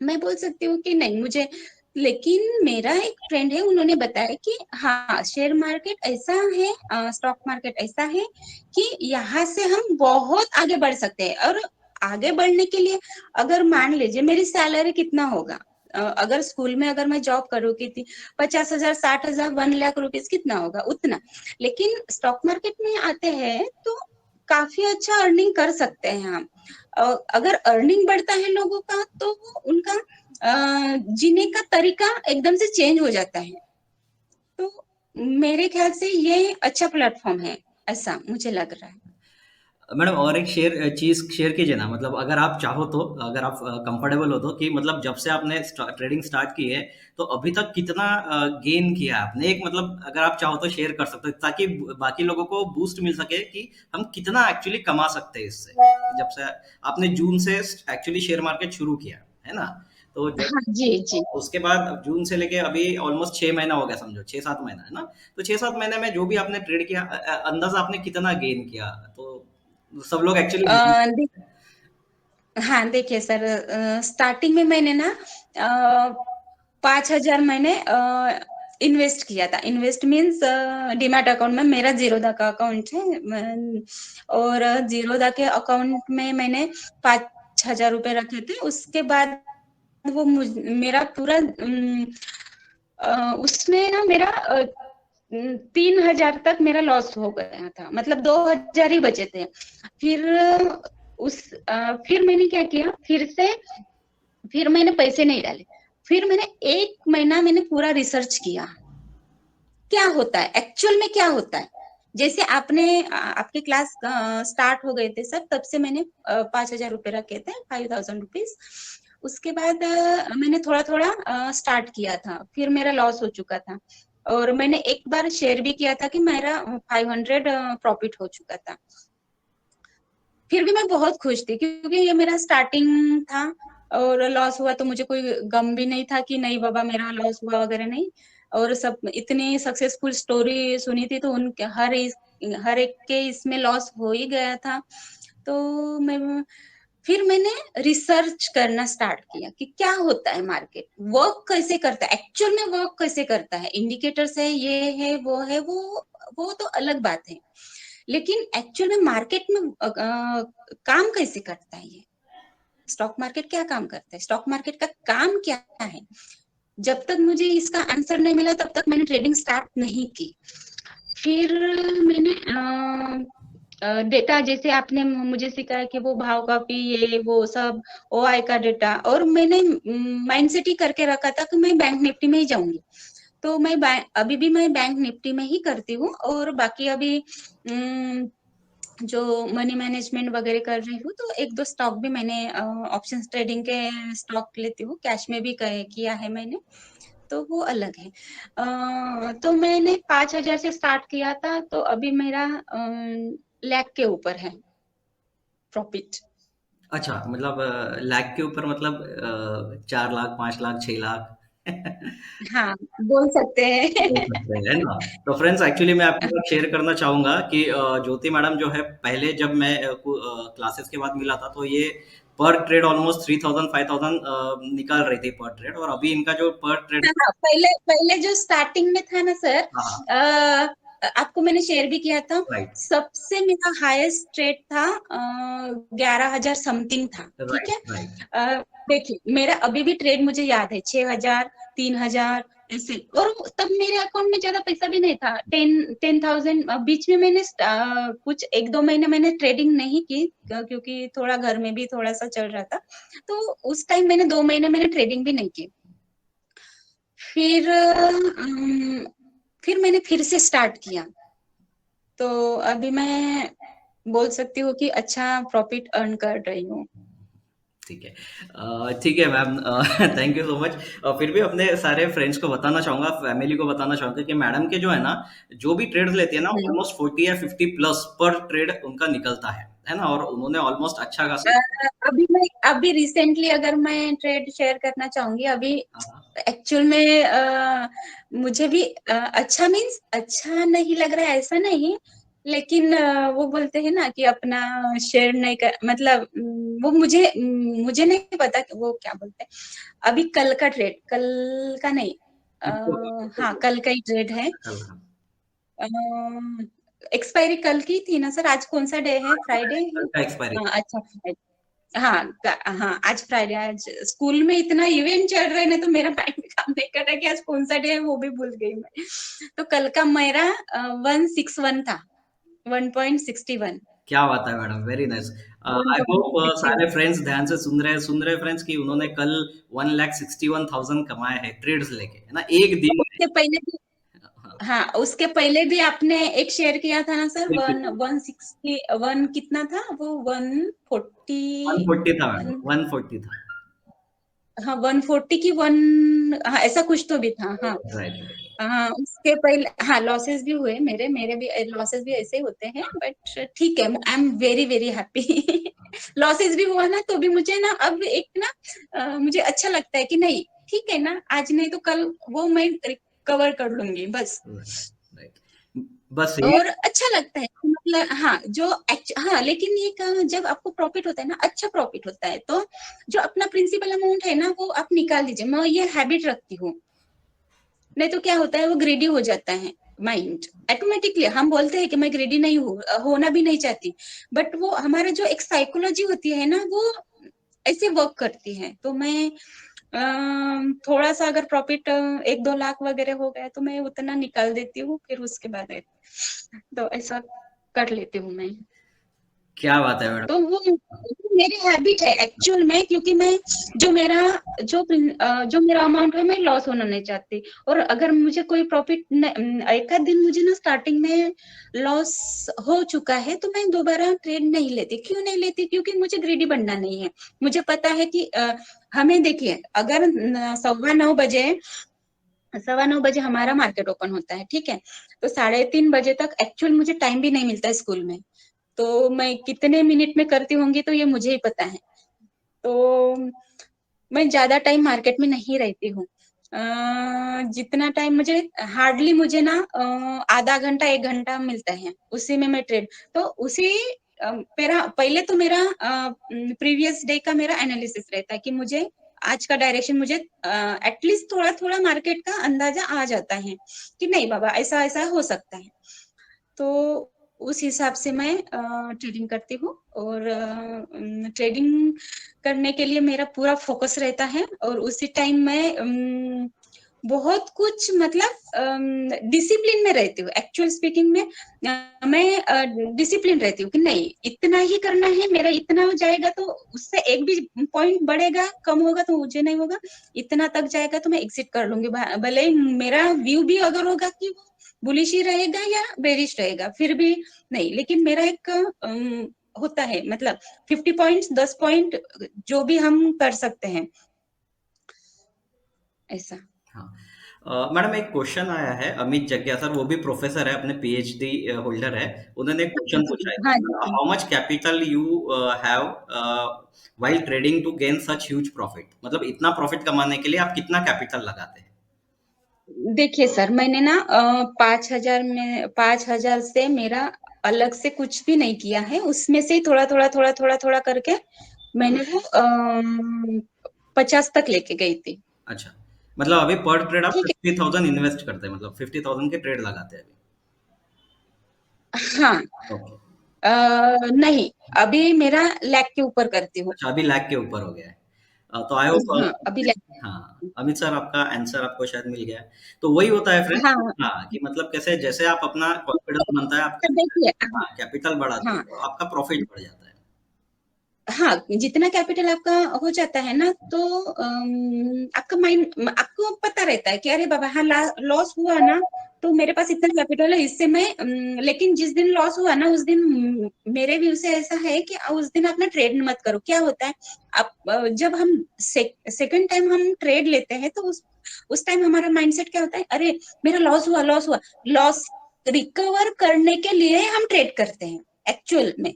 मैं बोल सकती हूँ कि नहीं मुझे लेकिन मेरा एक फ्रेंड है उन्होंने बताया कि हाँ, शेयर मार्केट ऐसा है स्टॉक मार्केट ऐसा है कि यहाँ से हम बहुत आगे बढ़ सकते हैं और आगे बढ़ने के लिए अगर मान लीजिए मेरी सैलरी कितना होगा अगर स्कूल में अगर मैं जॉब करूँगी थी 50,000 60,000 1,00,000 रुपीज कितना होगा उतना लेकिन स्टॉक मार्केट में आते हैं तो काफी अच्छा अर्निंग कर सकते हैं हम अगर अर्निंग बढ़ता है लोगों का तो वो उनका जीने का तरीका एकदम से चेंज हो जाता है तो मेरे ख्याल से ये अच्छा प्लेटफॉर्म है ऐसा मुझे लग रहा है मैडम और एक चीज़ शेयर कीजिए ना मतलब अगर आप चाहो तो अगर आप कंफर्टेबल हो तो कि मतलब जब से आपने ट्रेडिंग स्टार्ट की है तो अभी तक कितना गेन किया आपने एक मतलब अगर आप चाहो तो शेयर कर सकते हो ताकि बाकी लोगों को बूस्ट मिल सके कि हम कितना एक्चुअली कमा सकते हैं इससे जब से आपने जून से एक्चुअली शेयर मार्केट शुरू किया है ना तो जब हाँ जी जी उसके बाद जून से लेके अभी ऑलमोस्ट 6 महीना हो गया समझो 6-7 महीना है ना तो 6-7 महीने में जो भी आपने ट्रेड किया अंदाजा आपने कितना गेन किया तो सब लोग एक्चुअली दे, हाँ देखिए सर स्टार्टिंग में मैंने ना 5,000 मैंने इन्वेस्ट किया था इन्वेस्ट मीन्स डीमैट अकाउंट में मेरा जीरोधा का अकाउंट है और जीरोधा के अकाउंट में मैंने 5,000 रुपए रखे थे उसके बाद वो मेरा पूरा उसमें ना मेरा 3,000 तक मेरा लॉस हो गया था मतलब 2,000 ही बचे थे फिर फिर मैंने क्या किया फिर मैंने पैसे नहीं डाले फिर मैंने 1 महीना मैंने पूरा रिसर्च किया क्या होता है एक्चुअल में क्या होता है जैसे आपके क्लास स्टार्ट हो गए थे सर तब से मैंने 5,000 रुपए रखे थे 5,000 रुपीज उसके बाद मैंने थोड़ा थोड़ा स्टार्ट किया था फिर मेरा लॉस हो चुका था और मैंने एक बार शेयर भी किया था कि मेरा 500 प्रॉफिट हो चुका था फिर भी मैं बहुत खुश थी क्योंकि ये मेरा स्टार्टिंग था और लॉस हुआ तो मुझे कोई गम भी नहीं था कि नहीं बाबा मेरा लॉस हुआ वगैरह नहीं और सब इतनी सक्सेसफुल स्टोरी सुनी थी तो उनके हर एक के इसमें लॉस हो ही गया था तो मैं फिर मैंने रिसर्च करना स्टार्ट किया कि क्या होता है मार्केट वर्क कैसे करता है एक्चुअल में वर्क कैसे करता है इंडिकेटर्स है ये है वो तो अलग बात है लेकिन एक्चुअल में मार्केट में काम कैसे करता है ये, स्टॉक मार्केट क्या काम करता है, स्टॉक मार्केट का काम क्या है, जब तक मुझे इसका आंसर नहीं मिला तब तक मैंने ट्रेडिंग स्टार्ट नहीं की। फिर मैंने डेटा, जैसे आपने मुझे सिखाया कि वो भाव कापी, ये वो सब ओआई का डेटा, और मैंने माइंड सेट ही करके रखा था कि मैं बैंक निफ्टी में ही जाऊंगी। तो मैं अभी भी मैं बैंक निफ्टी में ही करती हूँ, और बाकी अभी जो मनी मैनेजमेंट वगैरह कर रही हूँ, तो एक दो स्टॉक भी मैंने ऑप्शन ट्रेडिंग के स्टॉक लेती हूँ, कैश में भी किया है मैंने, तो वो अलग है। तो मैंने 5,000 से स्टार्ट किया था, तो अभी मेरा लाख के ऊपर है प्रॉफिट। अच्छा, मतलब लाख के ऊपर, मतलब 4 लाख, 5 लाख, 6 लाख। हाँ, बोल सकते बोल हैं। सकते हैं, है ना? तो फ्रेंड्स, एक्चुअली मैं आपके साथ शेयर करना चाहूँगा कि ज्योति मैडम जो है, पहले जब मैं क्लासेस के बाद मिला था, तो ये पर ट्रेड ऑलमोस्ट 3000 5000 निकाल रही थी पर ट्रेड, और अभी इनका जो पर ट्रेड। हाँ, पहले पहले जो स्टार्टिंग में था ना सर, हाँ, आपको मैंने शेयर भी किया था, राइट, सबसे मेरा हाईएस्ट ट्रेड था 11,000 समथिंग था, ठीक है। Right, right. देखिए मेरा अभी भी ट्रेड मुझे याद है, 6,000, 3,000 ऐसे, और तब मेरे अकाउंट में ज्यादा पैसा भी नहीं था, 10,000। बीच में मैंने कुछ 1-2 महीने मैंने ट्रेडिंग नहीं की, क्योंकि थोड़ा घर में भी थोड़ा सा चल रहा था, तो उस टाइम मैंने 2 महीने मैंने ट्रेडिंग भी नहीं की। फिर फिर मैंने फिर से स्टार्ट किया, तो अभी मैं बोल सकती हूँ कि अच्छा प्रॉफिट अर्न कर रही हूँ। ठीक है। ठीक है ma'am, thank you so much. फिर भी अपने सारे फ्रेंड्स को बताना चाहूँगा, फैमिली को बताना चाहूँगा कि मैडम के जो है ना, जो भी ट्रेड्स लेती है ना, हम्म। ऑलमोस्ट 40 या 50 प्लस पर ट्रेड उनका निकलता है ना? और उन्होंने ऑलमोस्ट अच्छा अ, खासा। अभी रिसेंटली अगर मैं ट्रेड शेयर करना चाहूंगी, अभी हाँ, हाँ। एक्चुअल में मुझे भी अच्छा मीन्स अच्छा नहीं लग रहा है ऐसा नहीं, लेकिन वो बोलते हैं ना कि अपना शेयर नहीं कर, मतलब वो मुझे नहीं पता कि वो क्या बोलते हैं। अभी कल का ट्रेड, कल का नहीं, हाँ कल का ही ट्रेड है। कल का। एक्सपायरी कल की थी ना सर, आज कौन सा डे है, फ्राइडे है। कल का एक्सपायरी। हाँ अच्छा, हाँ हाँ आज फ्राइडे, आज स्कूल में इतना इवेंट चल रहे ना, तो मेरा माइंड काम नहीं कर रहा कि आज कौन सा डे है, वो भी भूल गई मैं। तो कल का मेरा 161 था, 1.61, क्या बात है madam, very nice. One I point hope sixty सारे वन फ्रेंड्स ध्यान से सुन रहे हैं फ्रेंड्स, कि उन्होंने कल 1,61,000 कमाए हैं ट्रेड्स लेके, है ना, एक दिन में। उसके पहले भी, हाँ, हाँ उसके पहले भी आपने एक शेयर किया था ना सर, बिल्कुल। 161 कितना था वो, 140, 140 था मैडम, 140 था। हाँ 140 की वन, हाँ ऐसा कुछ तो भी था, हाँ। Right, right. हाँ उसके पहले हाँ लॉसेस भी हुए, मेरे मेरे भी लॉसेस भी ऐसे होते हैं, बट ठीक है, I am very very happy. Losses भी हुआ ना, तो भी मुझे ना अब एक ना मुझे अच्छा लगता है कि नहीं, ठीक है ना, आज नहीं तो कल वो मैं रिकवर कर लूंगी बस। राइट। बस ये। और अच्छा लगता है, मतलब हाँ हाँ, लेकिन ये जब आपको प्रॉफिट होता है ना, अच्छा प्रॉफिट होता है, तो जो अपना प्रिंसिपल अमाउंट है ना, वो आप निकाल दीजिए, मैं ये हैबिट रखती हूँ। नहीं तो क्या होता है, वो ग्रीडी हो जाता है माइंड ऑटोमेटिकली। हम बोलते हैं कि मैं ग्रीडी नहीं हूँ, होना भी नहीं चाहती, बट वो हमारा जो एक साइकोलॉजी होती है ना, वो ऐसे वर्क करती है। तो मैं थोड़ा सा अगर प्रॉफिट 1-2 लाख वगैरह हो गया, तो मैं उतना निकाल देती हूँ, फिर उसके बाद तो ऐसा कर लेती हूँ मैं। क्या बात है मैडम। तो वो मेरी हैबिट है एक्चुअल में, क्योंकि मैं जो मेरा जो मेरा अमाउंट है, मैं लॉस होना नहीं चाहती। और अगर मुझे कोई प्रॉफिट, एक आध दिन मुझे ना स्टार्टिंग में लॉस हो चुका है, तो मैं दोबारा ट्रेड नहीं लेती। क्यों नहीं लेती, क्योंकि मुझे ग्रीडी बनना नहीं है। मुझे पता है कि हमें देखिए, अगर 9:15 बजे, 9:15 बजे हमारा मार्केट ओपन होता है, ठीक है, तो 3:30 बजे तक एक्चुअल मुझे टाइम भी नहीं मिलता है स्कूल में, तो मैं कितने मिनट में करती होंगी तो ये मुझे ही पता है। तो मैं ज्यादा टाइम मार्केट में नहीं रहती हूँ। जितना टाइम मुझे, हार्डली मुझे ना आधा घंटा 1 घंटा मिलता है, उसी में मैं ट्रेड, तो उसी मेरा पहले तो मेरा प्रीवियस डे का मेरा एनालिसिस रहता है कि मुझे आज का डायरेक्शन, मुझे एटलीस्ट थोड़ा थोड़ा मार्केट का अंदाजा आ जाता है कि नहीं बाबा, ऐसा ऐसा हो सकता है। तो उस हिसाब से मैं ट्रेडिंग करती हूँ। और ट्रेडिंग करने के लिए मेरा पूरा फोकस रहता है, और उसी टाइम मैं बहुत कुछ मतलब डिसिप्लिन में रहती हूँ। एक्चुअल स्पीकिंग में मैं डिसिप्लिन रहती हूँ कि नहीं, इतना ही करना है, मेरा इतना हो जाएगा तो उससे एक भी पॉइंट बढ़ेगा कम होगा तो मुझे नहीं होगा, इतना तक जाएगा तो मैं एग्जिट कर लूंगी, भले ही मेरा व्यू भी अगर होगा कि वो बुलिश ही रहेगा या बेरिश रहेगा, फिर भी नहीं। लेकिन मेरा एक होता है मतलब 50 पॉइंट्स, 10 पॉइंट जो भी हम कर सकते हैं, ऐसा। हाँ। मैडम एक क्वेश्चन आया है, अमित जग्या सर, वो भी प्रोफेसर है, अपने पीएचडी होल्डर है। उन्होंने क्वेश्चन पूछा है, हाँ जी। How much capital you have while trading to gain such huge profit? मतलब इतना प्रॉफिट कमाने के लिए आप कितना कैपिटल लगाते हैं? देखिए सर, मैंने ना 5,000 से मेरा अलग से कुछ भी नहीं किया है, उसमें से थोड़ा थोड़ा थोड़ा थोड़ा थोड़ा करके मैंने वो 50 तक लेके गई थी। अच्छा, मतलब अभी पर ट्रेड आप ठीक 50,000 इन्वेस्ट करते हैं, मतलब 50,000 के ट्रेड लगाते हैं अभी? है। हाँ। ओके। नहीं, अभी मेरा लाख के ऊपर करती हूँ। अच्छा, अभी लाख के ऊपर हो गया है। तो आई होप हाँ, अभी लाख। हाँ, अमित सर आपका आंसर आपको शायद मिल गया है। तो वही होता है फ्रेंड। हाँ, हाँ, कि मतलब कैसे जैसे आप अपना कॉन्फिडेंस बनता है, आप तो देखिए। हाँ, कैपिटल बढ़ाते हाँ, हो, तो आपका प्रॉफिट बढ़ जाता है। हाँ, जितना कैपिटल आपका हो जाता है ना, तो आपका माइंड, आपको पता रहता है कि अरे बाबा, हाँ, लॉस हुआ ना, तो मेरे पास इतना कैपिटल है, इससे मैं लेकिन जिस दिन लॉस हुआ ना, उस दिन मेरे व्यू से ऐसा है कि उस दिन आप ना ट्रेड मत करो। क्या होता है, आप जब हम सेकंड टाइम हम ट्रेड लेते हैं, तो उस टाइम हमारा माइंडसेट क्या होता है, अरे मेरा लॉस हुआ, लॉस हुआ। लॉस रिकवर करने के लिए हम ट्रेड करते हैं एक्चुअल में।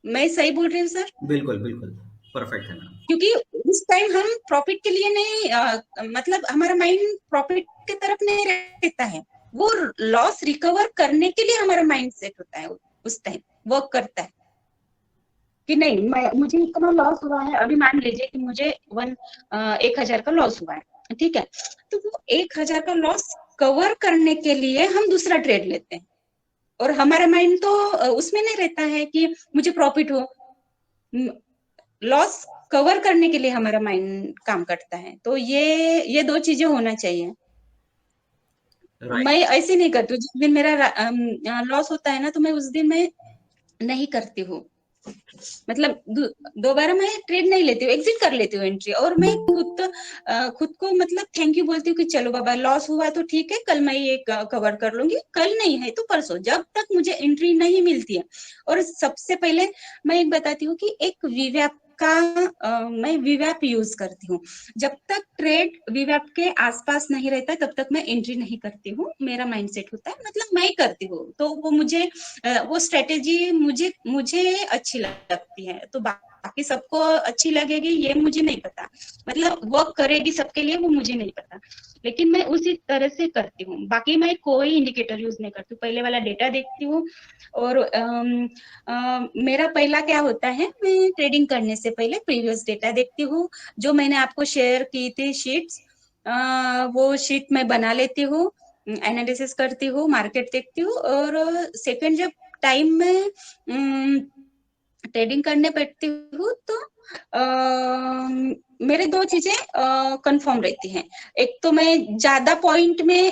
मैं सही बोल रही हूँ सर? बिल्कुल, बिल्कुल। परफेक्ट है मैडम। क्योंकि उस टाइम हम प्रॉफिट के लिए नहीं, मतलब हमारा माइंड प्रॉफिट की तरफ नहीं रहता है, वो लॉस रिकवर करने के लिए हमारा माइंड सेट होता है, उस टाइम वर्क करता है कि नहीं, मुझे इतना लॉस हुआ है। अभी मान लीजिए कि मुझे 1,000 का लॉस हुआ है, ठीक है, तो वो 1,000 का लॉस कवर करने के लिए हम दूसरा ट्रेड लेते हैं, और हमारा माइंड तो उसमें नहीं रहता है कि मुझे प्रॉफिट हो। लॉस कवर करने के लिए हमारा माइंड काम करता है, तो ये दो चीजें होना चाहिए। मैं राइट। ऐसे नहीं करती हूँ, जिस दिन मेरा लॉस होता है ना, तो मैं उस दिन मैं नहीं करती हूँ, मतलब दोबारा मैं ट्रेड नहीं लेती हूँ, एग्जिट कर लेती हूँ एंट्री, और मैं खुद को मतलब थैंक यू बोलती हूँ कि चलो बाबा, लॉस हुआ तो ठीक है, कल मैं ये कवर कर लूंगी, कल नहीं है तो परसों, जब तक मुझे एंट्री नहीं मिलती है। और सबसे पहले मैं एक बताती हूँ कि एक वीवैप का मैं वीवैप यूज करती हूँ। जब तक ट्रेड वीवैप के आसपास नहीं रहता, तब तक मैं एंट्री नहीं करती हूँ। मेरा माइंडसेट होता है, मतलब मैं करती हूँ, तो वो मुझे वो स्ट्रेटेजी मुझे मुझे अच्छी लगती है, तो बाकी सबको अच्छी लगेगी ये मुझे नहीं पता, मतलब वर्क करेगी सबके लिए वो मुझे नहीं पता, लेकिन मैं उसी तरह से करती हूँ। बाकी मैं कोई इंडिकेटर यूज नहीं करती हूँ, पहले वाला डेटा देखती हूँ। और मेरा पहला क्या होता है, मैं ट्रेडिंग करने से पहले प्रीवियस डेटा देखती हूँ, जो मैंने आपको शेयर की थी शीट्स, वो शीट मैं बना लेती हूँ, एनालिसिस करती हूँ, मार्केट देखती हूँ, और सेकंड जब टाइम में ट्रेडिंग करने बैठती हूँ, तो मेरे दो चीजें कंफर्म रहती हैं। एक तो मैं ज्यादा पॉइंट में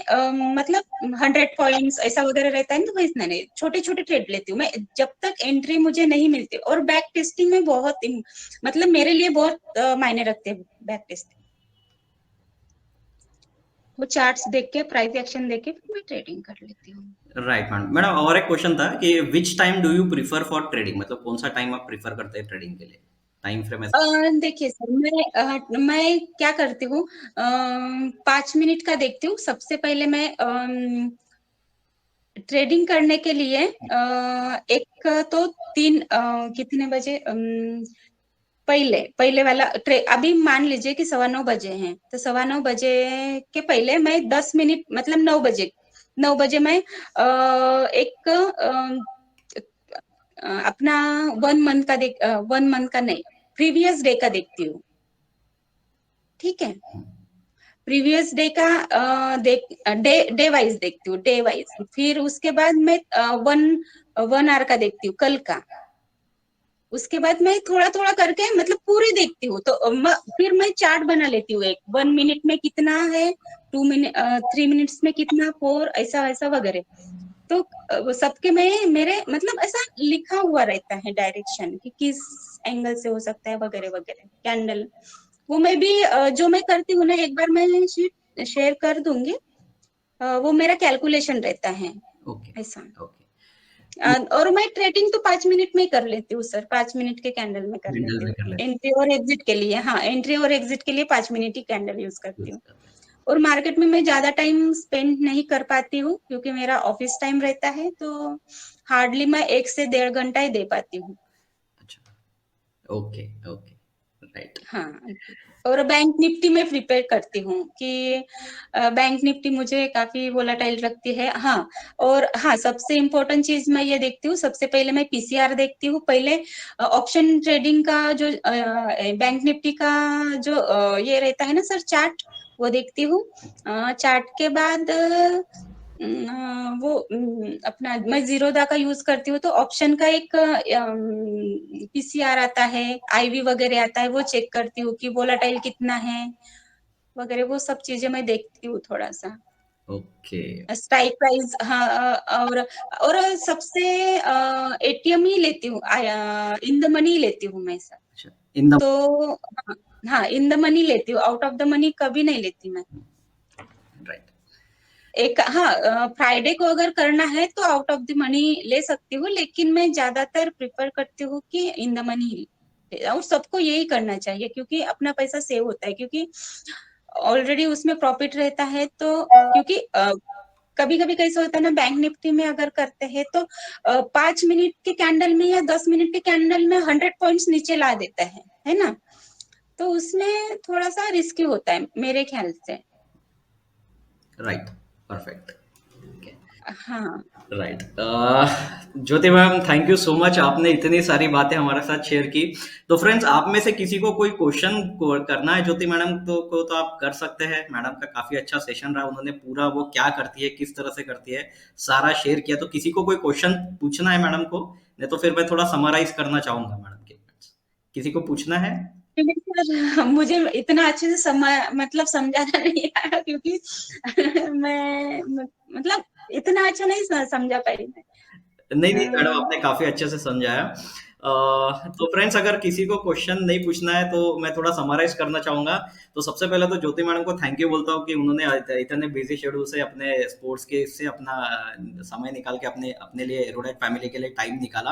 मतलब 100 पॉइंट्स ऐसा वगैरह रहता है ना, तो इतना नहीं, छोटे छोटे ट्रेड लेती हूँ मैं, जब तक एंट्री मुझे नहीं मिलती। और बैक टेस्टिंग में बहुत मतलब मेरे लिए बहुत मायने रखते हैं बैक टेस्टिंग। वो चार्ट्स देख के, प्राइस एक्शन देख के फिर मैं ट्रेडिंग कर लेती हूँ। Right madam. मैडम और एक क्वेश्चन था कि which time do you prefer for trading? मतलब कौन सा टाइम आप प्रिफर करते हैं ट्रेडिंग के लिए? टाइम फ्रेम ऐसा? देखिए सर, मैं क्या करती हूँ, 5 मिनट का देखती हूँ। सबसे पहले मैं ट्रेडिंग करने के लिए एक तो कितने बजे, पहले पहले वाला अभी मान लीजिए कि 9:15 हैं, तो 9:15 के पहले मैं 10 मिनट, मतलब 9 बजे, 9 बजे मैं एक अपना 1 मंथ का 1 मंथ का नहीं, प्रीवियस डे का देखती हूँ, ठीक है। प्रीवियस डे का डे वाइज देखती हूँ, डे वाइज। फिर उसके बाद मैं 1 आवर का देखती हूँ, कल का। उसके बाद मैं थोड़ा थोड़ा करके मतलब पूरी देखती हूँ। तो फिर मैं चार्ट बना लेती हूँ, एक 1 मिनट में कितना है, 2 मिनट 3 मिनट्स में कितना, 4, ऐसा वैसा वगैरह। तो वो सबके में मेरे मतलब ऐसा लिखा हुआ रहता है डायरेक्शन कि किस एंगल से हो सकता है वगैरह वगैरह। कैंडल वो मैं भी जो मैं करती हूँ ना, एक बार मैं शीट शेयर कर दूंगी। वो मेरा कैलकुलेशन रहता है ओके, ऐसा। ओके। तो और मैं ट्रेडिंग तो 5 मिनट में ही कर लेती हूँ सर, 5 मिनट के कैंडल में कर हैंडल लेती में हूँ। कर लेते एंट्री और एग्जिट के लिए, हाँ, एंट्री और एग्जिट के लिए 5 मिनट ही कैंडल यूज करती यूज़ हूँ। करते हैं। और मार्केट में मैं ज्यादा टाइम स्पेंड नहीं कर पाती हूँ, क्योंकि मेरा ऑफिस टाइम रहता है, तो हार्डली मैं 1 से 1.5 घंटा ही दे पाती हूँ। अच्छा, ओके, ओके, राइट। हाँ। और बैंक निफ्टी में प्रिपेयर करती हूँ कि बैंक निफ्टी मुझे काफी वोलाटाइल रखती है। हाँ, और हाँ, सबसे इम्पोर्टेंट चीज मैं ये देखती हूँ, सबसे पहले मैं पीसीआर देखती हूँ। पहले ऑप्शन ट्रेडिंग का जो बैंक निफ्टी का जो ये रहता है ना सर, चार्ट, वो देखती हूँ। चार्ट के बाद वो अपना मैं जीरोधा का यूज करती हूँ, तो ऑप्शन का एक पीसीआर आता है, आईवी वगैरह आता है, वो चेक करती हूँ कि वोलाटाइल कितना है वगैरह। वो सब चीजें मैं देखती हूँ थोड़ा सा। ओके, स्ट्राइक प्राइस, हाँ। और सबसे एटीएम ही लेती हूँ, इन द मनी लेती हूँ मैं सब। अच्छा, इन द तो हाँ, हाँ, इन द मनी लेती हूँ, आउट ऑफ द मनी कभी नहीं लेती मैं। राइट, एक, हाँ, फ्राइडे को अगर करना है तो आउट ऑफ द मनी ले सकती हूँ, लेकिन मैं ज्यादातर प्रिफर करती हूँ कि इन द मनी। और सबको यही करना चाहिए, क्योंकि अपना पैसा सेव होता है, क्योंकि ऑलरेडी उसमें प्रॉफिट रहता है। तो क्योंकि कभी कभी कैसे होता है ना, बैंक निफ्टी में अगर करते हैं तो 5 मिनट के कैंडल में या 10 मिनट के कैंडल में 100 पॉइंट्स नीचे ला देता है ना। तो उसमें थोड़ा सा रिस्की होता है मेरे ख्याल से। राइट, परफेक्ट, ओके, हाँ। Right. Jyoti ma'am, thank you so much, आपने इतनी सारी बातें हमारे साथ शेयर की। तो फ्रेंड्स, आप में से किसी को कोई क्वेश्चन करना है ज्योति मैडम तो आप कर सकते हैं। मैडम का काफी अच्छा सेशन रहा, उन्होंने पूरा वो क्या करती है, किस तरह से करती है, सारा शेयर किया। तो किसी को कोई क्वेश्चन पूछना है मैडम को, नहीं तो फिर मैं थोड़ा समराइज करना चाहूंगा मैडम के। किसी को पूछना है? सर, मुझे इतना अच्छे से मतलब समझाना नहीं आया, क्योंकि मैं मतलब इतना अच्छा नहीं समझा पाई मैं। नहीं, नहीं मैडम, अ, आपने काफ़ी अच्छे से समझाया। तो फ्रेंड्स, अगर किसी को क्वेश्चन नहीं पूछना है तो मैं थोड़ा समराइज़ करना चाहूँगा। तो सबसे पहले तो ज्योति मैडम को थैंक यू बोलता हूँ कि उन्होंने इतने बिज़ी शेड्यूल से अपने स्पोर्ट्स के इससे अपना समय निकाल के अपने अपने लिए एरोडेट फैमिली के लिए टाइम निकाला।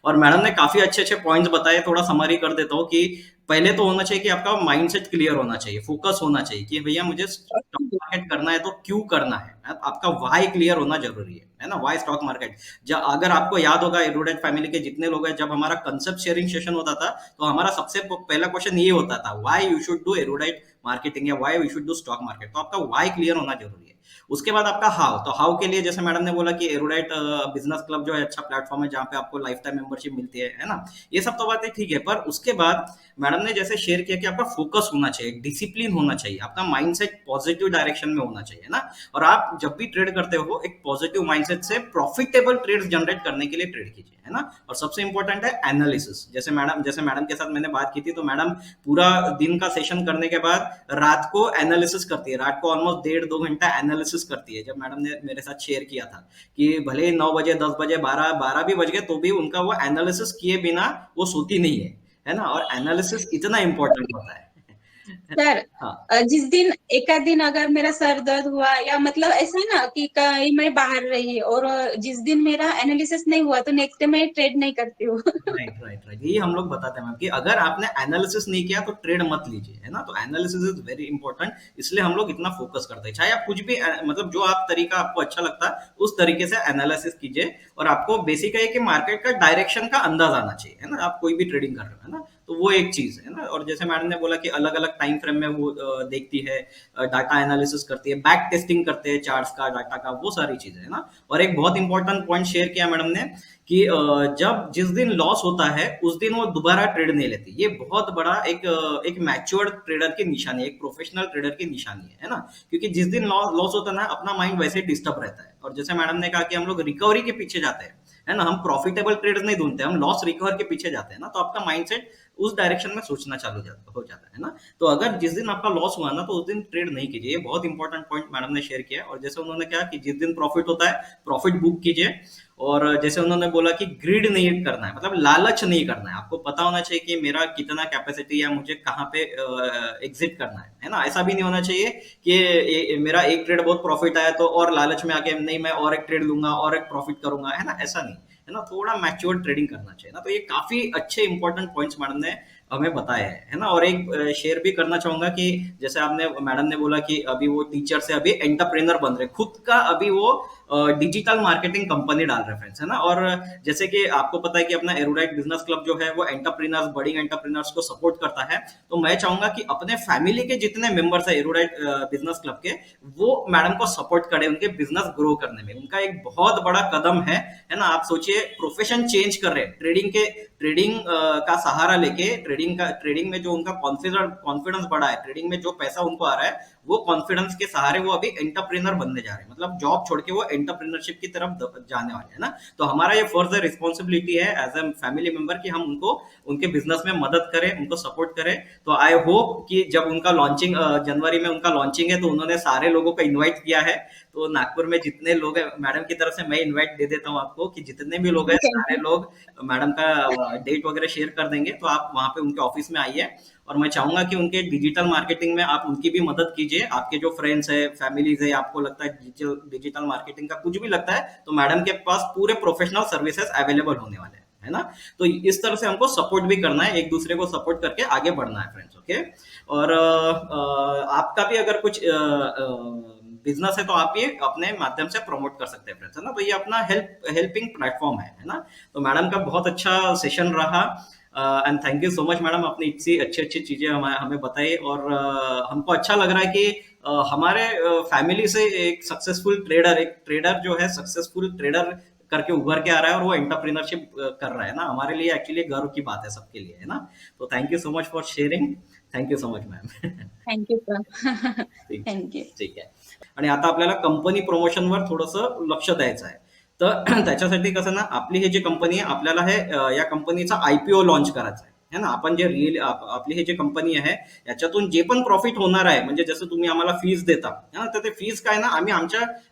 और मैडम ने काफ़ी अच्छे-अच्छे पॉइंट्स बताए। थोड़ा समरी कर देता हूँ कि पहले तो होना चाहिए कि आपका माइंडसेट क्लियर होना चाहिए, फोकस होना चाहिए कि भैया मुझे स्टॉक मार्केट करना है तो क्यों करना है। आपका व्हाई क्लियर होना ज़रूरी है ना? Why stock market. अगर आपको याद होगा, एरोडेट फैमिली के जितने लोग हैं, जब हमारा कंसेप्ट शेयरिंग सेशन होता था तो हमारा सबसे पहला क्वेश्चन ये होता था, व्हाई यू शुड डू एरोडेट मार्केटिंग या why you should do stock market. तो आपका व्हाई क्लियर होना जरूरी है। उसके बाद आपका हाउ। तो हाउ के लिए जैसे मैडम ने बोला कि एरोडाइट बिजनेस क्लब जो है अच्छा प्लेटफॉर्म है जहाँ पे आपको लाइफ टाइम मेंबरशिप मिलती है ना? ये सब तो बातें ठीक है, पर उसके बाद मैडम ने जैसे शेयर किया कि आपका फोकस होना चाहिए, डिसिप्लिन होना चाहिए, आपका माइंडसेट पॉजिटिव डायरेक्शन में होना चाहिए ना। और आप जब भी ट्रेड करते हो एक पॉजिटिव माइंडसेट से प्रॉफिटेबल ट्रेड्स जनरेट करने के लिए ट्रेड कीजिए, है ना। और सबसे इंपॉर्टेंट है एनालिसिस। जैसे मैडम के साथ मैंने बात की थी, तो मैडम पूरा दिन का सेशन करने के बाद रात को एनालिसिस करती है, रात को ऑलमोस्ट 1.5-2 घंटा एनालिसिस करती है। जब मैडम ने मेरे साथ शेयर किया था कि भले ही 9 बजे, 10 बजे, 12 भी बज गए तो भी उनका वो एनालिसिस किए बिना वो सोती नहीं है ना। और एनालिसिस इतना इंपॉर्टेंट होता है। सर, हाँ, जिस दिन एक आध दिन अगर मेरा सर दर्द हुआ या मतलब ऐसा ना कि कहीं मैं बाहर रही, और जिस दिन मेरा एनालिसिस नहीं हुआ तो नेक्स्ट डे मैं ट्रेड नहीं करती हूँ। राइट, राइट, राइट, यही हम लोग बताते हैं मैम कि अगर आपने एनालिसिस नहीं किया तो ट्रेड मत लीजिए, है ना। तो एनालिसिस इज वेरी इंपॉर्टेंट, इसलिए हम लोग इतना फोकस करते हैं। चाहे आप कुछ भी मतलब जो आप तरीका आपको अच्छा लगता है उस तरीके से एनालिसिस कीजिए। और आपको बेसिक है कि मार्केट का डायरेक्शन का अंदाज आना चाहिए, है ना। आप कोई भी ट्रेडिंग कर रहे हो, है ना। तो वो एक चीज है ना। और जैसे मैडम ने बोला कि अलग अलग टाइम फ्रेम में वो देखती है, डाटा एनालिसिस करती है, बैक टेस्टिंग करते हैं चार्ट्स का, डाटा का, वो सारी चीजें है ना। और एक बहुत इंपॉर्टेंट पॉइंट शेयर किया मैडम ने कि जब जिस दिन लॉस होता है उस दिन वो दोबारा ट्रेड नहीं लेती। ये बहुत बड़ा एक मैच्योर ट्रेडर की निशानी है, एक प्रोफेशनल ट्रेडर की निशानी है ना। क्योंकि जिस दिन लॉस होता है ना, अपना माइंड वैसे डिस्टर्ब रहता है। और जैसे मैडम ने कहा कि हम लोग रिकवरी के पीछे जाते हैं, है ना, हम प्रॉफिटेबल ट्रेड्स नहीं ढूंढते, हम लॉस रिकवर के पीछे जाते हैं ना। तो आपका माइंडसेट उस डायरेक्शन में सोचना हो जाता है ना। तो अगर जिस दिन आपका लॉस हुआ ना, तो उस दिन ट्रेड नहीं कीजिए। ये बहुत इंपॉर्टेंट पॉइंट मैडम ने शेयर किया। और जैसे उन्होंने कहा कि जिस दिन प्रॉफिट होता है प्रॉफिट बुक कीजिए। और जैसे उन्होंने बोला कि ग्रीड नहीं करना है, मतलब लालच नहीं करना है। आपको पता होना चाहिए कि मेरा कितना कैपेसिटी है, मुझे कहाँ पे एग्जिट करना है ना। ऐसा भी नहीं होना चाहिए कि मेरा एक ट्रेड बहुत प्रॉफिट आया तो और लालच में आके नहीं मैं और एक ट्रेड लूंगा और एक प्रॉफिट करूंगा, है ना। ऐसा नहीं है ना, थोड़ा मैच्योर ट्रेडिंग करना चाहिए ना। तो ये काफी अच्छे इंपॉर्टेंट पॉइंट्स मैडम ने हमें बताया है ना। और एक शेयर भी करना चाहूंगा कि जैसे आपने मैडम ने बोला कि अभी वो टीचर से अभी एंटरप्रेनर बन रहे, खुद का अभी वो डिजिटल मार्केटिंग कंपनी डाल रहे फ्रेंड्स, है ना। और जैसे कि आपको पता है कि अपना एरोडाइट बिजनेस क्लब जो है वो एंटरप्रेनर्स, बडिंग एंटरप्रेनर्स को सपोर्ट करता है। तो मैं चाहूंगा कि अपने फैमिली के जितने मेंबर्स है एरोडाइट बिजनेस क्लब के, वो मैडम को सपोर्ट करें उनके बिजनेस ग्रो करने में। उनका एक बहुत बड़ा कदम है ना। आप सोचिए, प्रोफेशन चेंज कर रहे हैं, ट्रेडिंग का सहारा लेके, ट्रेडिंग में जो उनका कॉन्फिडेंस बढ़ा है, ट्रेडिंग में जो पैसा उनको आ रहा है, वो कॉन्फिडेंस के सहारे वो अभी एंटरप्रेनर बनने जा रहे हैं। मतलब जॉब छोड़ के वो एंटरप्रेनरशिप की तरफ जाने वाले हैं ना। तो हमारा ये फर्ज है, रिस्पॉन्सिबिलिटी है एज ए फैमिली मेंबर कि हम उनको उनके बिजनेस में मदद करें, उनको सपोर्ट करें। तो आई होप कि जब उनका लॉन्चिंग जनवरी में उनका लॉन्चिंग है, तो उन्होंने सारे लोगों को इन्वाइट किया है। तो नागपुर में जितने लोग हैं, मैडम की तरफ से मैं इन्वाइट दे देता हूँ आपको कि जितने भी लोग हैं थैंक सारे यू। लोग मैडम का डेट वगैरह शेयर कर देंगे। तो आप वहां पे उनके ऑफिस में आइए। और मैं चाहूंगा कि उनके डिजिटल मार्केटिंग में आप उनकी भी मदद कीजिए। आपके जो फ्रेंड्स है, फैमिलीज है, आपको लगता है डिजिटल मार्केटिंग का कुछ भी लगता है, तो मैडम के पास पूरे प्रोफेशनल सर्विसेज अवेलेबल होने वाले हैं, है ना। तो इस तरह से हमको सपोर्ट भी करना है, एक दूसरे को सपोर्ट करके आगे बढ़ना है फ्रेंड्स, ओके। और आपका भी अगर कुछ बिजनेस है तो आप ये अपने माध्यम से प्रमोट कर सकते हैं फ्रेंड्स, है ना। तो ये अपना हेल्पिंग प्लेटफॉर्म है ना। तो मैडम का बहुत अच्छा सेशन रहा। And thank you so much madam, आपने इतनी अच्छी अच्छी चीजें हमें बताई। और हमको अच्छा लग रहा है कि हमारे फैमिली से एक सक्सेसफुल ट्रेडर, एक ट्रेडर जो है सक्सेसफुल ट्रेडर करके उभर के आ रहा है, और वो एंटरप्रेन्योरशिप कर रहा है ना। हमारे लिए एक्चुअली गर्व की बात है, सबके लिए, है ना। तो thank you so much for sharing, thank you so much ma'am. Thank you sir. ठीक आहे, थैंक यू। ठीक आहे. आणि आता आपल्याला कंपनी प्रमोशनवर थोडंसं लक्ष द्यायचं आहे. तर त्याच्यासाठी कसं ना, आपली ही जी कंपनी आहे, आपल्याला या कंपनीचा आयपीओ लॉन्च करायचा आहे ना. आपण जे आपली ही जी कंपनी आहे, याच्यातून जे पण प्रॉफिट होणार आहे, म्हणजे जसं तुम्ही आम्हाला फीज देता ना, तर ते फीज काय ना, आम्ही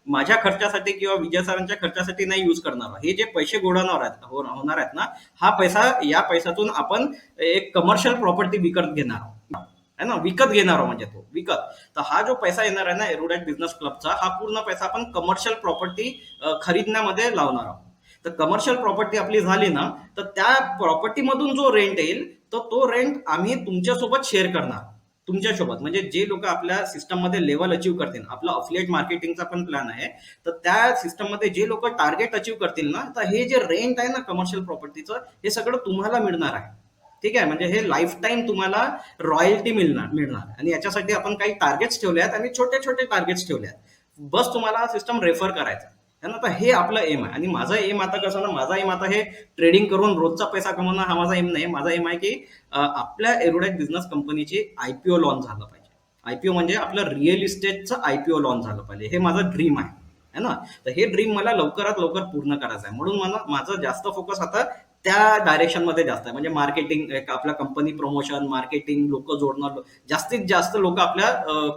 माझ्या खर्चासाठी किंवा विजय सरांच्या खर्चासाठी नाही यूज करणार आहोत. हे जे पैसे गोळवणार आहेत, होणार आहेत ना, हा पैसा, या पैशातून आपण एक कमर्शियल प्रॉपर्टी विकत घेणार आहोत, है ना. विकत घेणार आहोत, म्हणजे तो विकत. तर हा जो पैसा येणार आहे ना एरोडाइट बिझनेस क्लबचा, हा पूर्ण पैसा आपण कमर्शियल प्रॉपर्टी खरीदण्यामध्ये लावणार आहोत. तर कमर्शियल प्रॉपर्टी आपली झाली ना, तर त्या प्रॉपर्टी मधून जो रेंट येईल, तर तो रेंट आम्ही तुमच्यासोबत शेअर करणार, तुमच्यासोबत. म्हणजे जे लोक आपल्या सिस्टम मध्ये लेवल अचीव करतील, आपला अफिलिएट मार्केटिंगचा पण प्लॅन आहे, तर त्या सिस्टम मध्ये जे लोक टार्गेट अचीव करतील ना, तर हे जे रेंट आहे ना कमर्शियल प्रॉपर्टीचं, हे सगळं तुम्हाला मिळणार आहे. ठीक आहे, म्हणजे हे लाईफ टाईम तुम्हाला रॉयल्टी मिळणार. आणि याच्यासाठी आपण काही टार्गेट्स ठेवले आहेत, आणि छोटे छोटे टार्गेट्स ठेवले आहेत. बस तुम्हाला सिस्टम रेफर करायचा है ना. तर हे आपलं एम आहे. आणि माझा एम आता कसं ना, माझा एम आता हे ट्रेडिंग करून रोजचा पैसा कमवणं हा माझा एम नाही. माझा एम आहे की आपल्या एरोडाइट बिझनेस कंपनीची आयपीओ लॉन्च झालं पाहिजे. आयपीओ म्हणजे आपलं रिअल इस्टेटचं आयपीओ लॉन्च झालं पाहिजे, हे माझं ड्रीम आहे ना. तर हे ड्रीम मला लवकरात लवकर पूर्ण करायचं आहे. म्हणून मला माझं जास्त फोकस आता त्या डायरेक्शन मध्ये जास्त आहे. म्हणजे मार्केटिंग, आपल्या कंपनी प्रमोशन, मार्केटिंग, लोक जोडणं, जास्तीत जास्त लोक आपल्या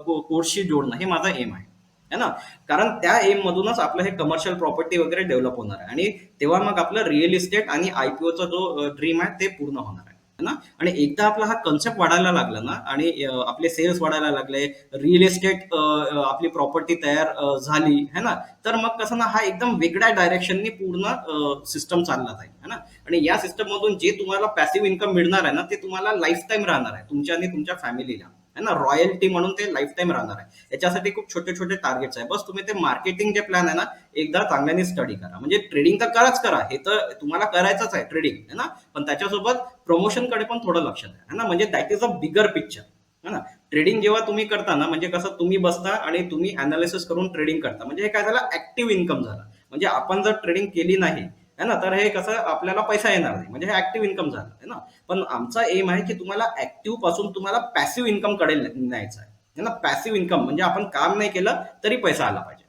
कोर्सशी जोडणं, हे माझा एम आहे, है ना. कारण त्या एम मधूनच आपलं हे कमर्शियल प्रॉपर्टी वगैरे डेव्हलप होणार आहे. आणि तेव्हा मग आपलं रिअल इस्टेट आणि आयपीओचा जो ड्रीम आहे ते पूर्ण होणार आहे ना. आणि एकदा आपला हा कन्सेप्ट वाढायला लागला ना, आणि आपले सेल्स वाढायला लागले, रिअल इस्टेट आपली प्रॉपर्टी तयार झाली, है ना, तर मग कसं ना, हा एकदम वेगळ्या डायरेक्शननी पूर्ण सिस्टम चालला जाईल, है ना. आणि या सिस्टम मधून जे तुम्हाला पॅसिव्ह इन्कम मिळणार आहे ना, ते तुम्हाला लाईफ टाईम राहणार आहे, तुमच्या आणि तुमच्या फॅमिलीला, है ना, रॉयल्टी म्हणून ते लाईफ टाईम राहणार आहे. याच्यासाठी खूप छोटे छोटे टार्गेट्स आहे. बस तुम्ही ते मार्केटिंग जे प्लॅन आहे ना एकदा चांगल्याने स्टडी करा. म्हणजे ट्रेडिंग तर करा, हे तर तुम्हाला करायचंच आहे ट्रेडिंग, है ना, पण त्याच्यासोबत प्रमोशन कडे पण थोडं लक्ष द्या, है ना. म्हणजे that is a bigger picture, है ना. ट्रेडिंग जेव्हा तुम्ही करता ना, म्हणजे कसं तुम्ही बसता आणि तुम्ही अनालिसिस करून ट्रेडिंग करता, म्हणजे हे काय झालं, ऍक्टिव्ह इन्कम झालं. म्हणजे आपण जर ट्रेडिंग केली नाही, है ना, तर हे कसं आपल्याला पैसा येणार नाही, म्हणजे हे ऍक्टिव्ह इन्कम झालं, है ना. पण आमचा एम आहे की तुम्हाला ऍक्टिव्ह पासून तुम्हाला पॅसिव्ह इन्कम कडे न्यायचं आहे ना. पॅसिव्ह इन्कम म्हणजे आपण काम नाही केलं तरी पैसा आला पाहिजे,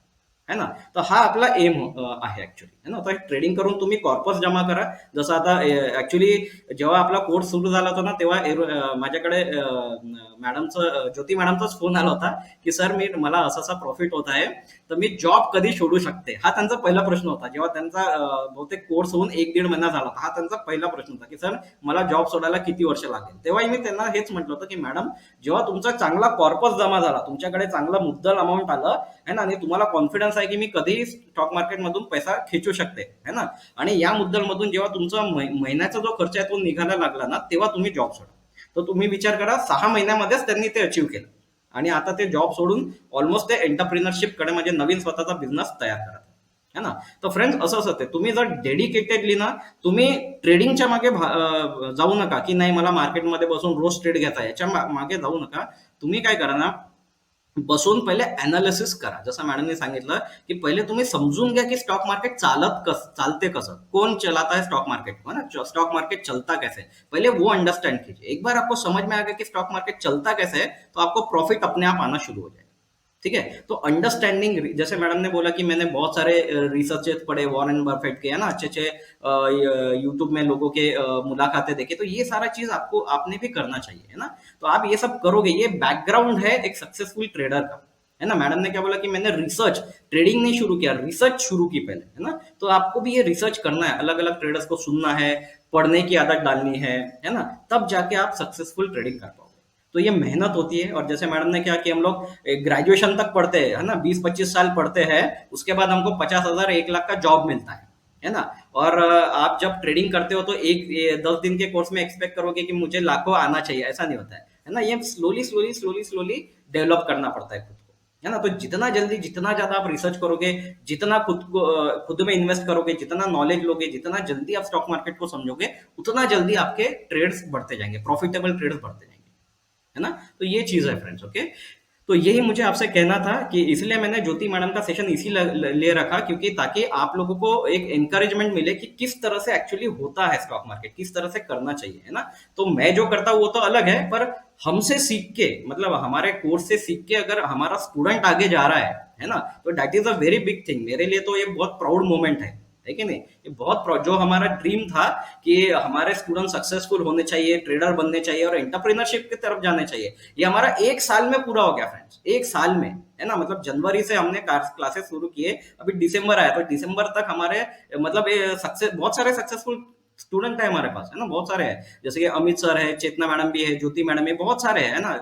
है ना. तर हा आपला एम आहे ऍक्च्युली, है ना. तर ट्रेडिंग करून तुम्ही कॉर्पस जमा करा. जसं आता ऍक्च्युली जेव्हा आपला कोर्स सुरू झाला होता ना, तेव्हा माझ्याकडे ज्योती मॅडमचाच फोन आला होता की सर मला असा प्रॉफिट होत आहे, तर मी जॉब कधी सोडू शकते, हा त्यांचा पहिला प्रश्न होता. जेव्हा त्यांचा बहुतेक कोर्स होऊन 1-1.5 महिना झाला होता, हा त्यांचा पहिला प्रश्न होता की सर मला जॉब सोडायला किती वर्ष लागेल. तेव्हाही मी त्यांना हेच म्हटलं होतं की मॅडम, जेव्हा तुमचा चांगला कॉर्पस जमा झाला, तुमच्याकडे चांगला मुद्दल अमाऊंट आलं, है ना, आणि तुम्हाला कॉन्फिडन्स आहे की मी कधीही स्टॉक मार्केटमधून पैसा खेचू शकते, है ना, आणि या मुद्दलमधून जेव्हा तुमचा महिन्याचा जो खर्च आहे तो निघायला लागला ना, तेव्हा तुम्ही जॉब सोडा. तर तुम्ही विचार करा, 6 महिन्यामध्येच त्यांनी ते अचीव्ह केलं आणि आता ते जॉब सोडून ऑलमोस्ट ते एंटरप्रिनरशिप कडे, म्हणजे नवीन स्वतःचा बिझनेस तयार करत, है ना. तर फ्रेंड्स असंच होते, तुम्ही जर डेडिकेटेडली ना, तुम्ही ट्रेडिंगच्या मागे जाऊ नका की नाही मला मार्केटमध्ये बसून रोज ट्रेड घेता, याच्या मागे जाऊ नका. तुम्ही काय करा ना, बसून पहिले अनालिसिस करा. जसं मॅडमने सांगितलं की पहिले तुम्ही समजून घ्या की स्टॉक मार्केट चालते कसं, कौन चलाता है स्टॉक मार्केट को, ना, स्टॉक मार्केट चलता कैसे, पहले वो अंडरस्टैंड कीजिए. एक बार आपको समझ में आ गया कि स्टॉक मार्केट चलता कैसे है, तो आपको प्रॉफिट अपने आप आना शुरू हो जाएगा. ठीक है, तो अंडरस्टैंडिंग, जैसे मैडम ने बोला कि मैंने बहुत सारे रिसर्चेस पढ़े वॉरेन बफेट के, है ना, अच्छे अच्छे यूट्यूब में लोगों के मुलाकातें देखे, तो ये सारा चीज आपने भी करना चाहिए, है ना. तो आप ये सब करोगे, ये बैकग्राउंड है एक सक्सेसफुल ट्रेडर का, है ना. मैडम ने क्या बोला कि मैंने रिसर्च, ट्रेडिंग नहीं शुरू किया, रिसर्च शुरू की पहले, है ना. तो आपको भी ये रिसर्च करना है, अलग अलग ट्रेडर्स को सुनना है, पढ़ने की आदत डालनी है ना, तब जाके आप सक्सेसफुल ट्रेडिंग कर पाओगे. तो ये मेहनत होती है. और जैसे मैडम ने क्या कि हम लोग ग्रेजुएशन तक पढ़ते हैं, है ना, 20-25 साल पढ़ते हैं, उसके बाद हमको 50,000 1 लाख का जॉब मिलता है ना. और आप जब ट्रेडिंग करते हो तो 10 दिन के कोर्स में एक्सपेक्ट करोगे कि मुझे लाखों आना चाहिए, ऐसा नहीं होता है ना. ये स्लोली डेवलप करना पड़ता है खुद को, है ना. तो जितना ज्यादा आप रिसर्च करोगे, जितना खुद में इन्वेस्ट करोगे, जितना नॉलेज लोगे, जितना जल्दी आप स्टॉक मार्केट को समझोगे, उतना जल्दी आपके ट्रेड्स बढ़ते जाएंगे, प्रॉफिटेबल ट्रेड्स बढ़ते जाएंगे, है ना. तो ये चीज है फ्रेंड्स. ओके, तो यही मुझे आपसे कहना था कि इसलिए मैंने ज्योति मैडम का सेशन इसी ले रखा, क्योंकि ताकि आप लोगों को एक एनकरेजमेंट मिले कि किस तरह से एक्चुअली होता है स्टॉक मार्केट, किस तरह से करना चाहिए, है ना. तो मैं जो करता हूँ वो तो अलग है, पर हमसे सीख के, मतलब हमारे कोर्स से सीख के अगर हमारा स्टूडेंट आगे जा रहा है ना, तो that is a very big thing. मेरे लिए तो ये बहुत प्राउड मोमेंट है कि नहीं. ये बहुत जो हमारा ड्रीम था कि हमारे स्टूडेंट सक्सेसफुल होने चाहिए, ट्रेडर बनने चाहिए और एंटरप्रेन्योरशिप की तरफ जाने चाहिए, ये हमारा 1 साल में पूरा हो गया फ्रेंड्स. 1 साल में, है ना. मतलब जनवरी से हमने क्लासेस शुरू किए, अभी दिसंबर आया, तो दिसंबर तक हमारे मतलब बहुत सारे सक्सेसफुल स्टूडेंट है हमारे पास, है ना, बहुत सारे हैं. जैसे कि अमित सर है, चेतना मैडम भी है, ज्योति मैडम है, बहुत सारे है ना.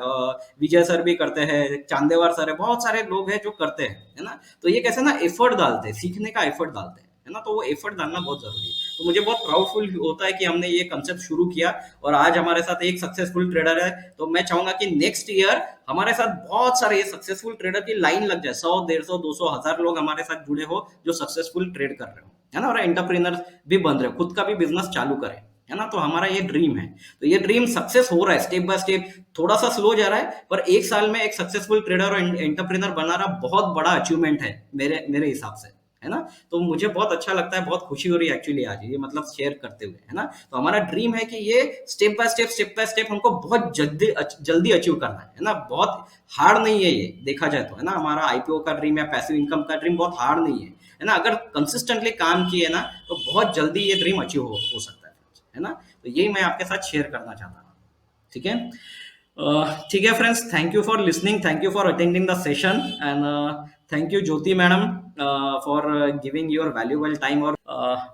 विजय सर भी करते हैं, चांदेवार सर है, बहुत सारे लोग हैं जो करते हैं, है ना. तो ये कैसे ना एफर्ट डालते हैं, सीखने का एफर्ट डालते हैं, है ना. तो वो एफर्ट डालना बहुत जरूरी है. तो मुझे बहुत प्राउडफुल होता है कि हमने ये कंसेप्ट शुरू किया और आज हमारे साथ एक सक्सेसफुल ट्रेडर है. तो मैं चाहूंगा कि नेक्स्ट ईयर हमारे साथ बहुत सारे ये सक्सेसफुल ट्रेडर की लाइन लग जाए, 100, 150, 200, 1000 लोग हमारे साथ जुड़े हो जो सक्सेसफुल ट्रेड कर रहे हो, है ना, और एंटरप्रेन्योर भी बन रहे हो, खुद का भी बिजनेस चालू करें, है ना. तो हमारा ये ड्रीम है. तो ये ड्रीम सक्सेस हो रहा है स्टेप बाय स्टेप, थोड़ा सा स्लो जा रहा है, पर 1 साल में एक सक्सेसफुल ट्रेडर और एंटरप्रेन्योर बनाना बहुत बड़ा अचीवमेंट है मेरे हिसाब से, है ना. तो मुझे बहुत अच्छा लगता है, बहुत खुशी हो रही है एक्चुअली आज ये मतलब शेयर करते हुए, है ना. तो हमारा ड्रीम है कि ये स्टेप बाय स्टेप हमको बहुत जल्दी अचीव करना है ना. बहुत हार्ड नहीं है ये, देखा जाए तो, है ना. हमारा आईपीओ का ड्रीम या पैसिव इनकम का ड्रीम बहुत हार्ड नहीं है ना. अगर कंसिस्टेंटली काम किए ना तो बहुत जल्दी ये ड्रीम अचीव हो सकता है ना. तो यही मैं आपके साथ शेयर करना चाहता हूँ. ठीक है, ठीक है friends, thank you for listening, thank you for attending the session, and thank you Jyoti madam for giving your valuable time, और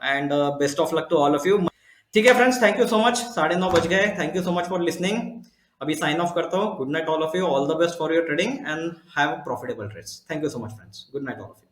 and best of luck to all of you. ठीक है friends, thank you so much. 9:30 बज गए. Thank you so much for listening. अभी साइन ऑफ करता हूँ. Good night all of you, all the best for your trading and have profitable trades. Thank you so much friends, good night all of you.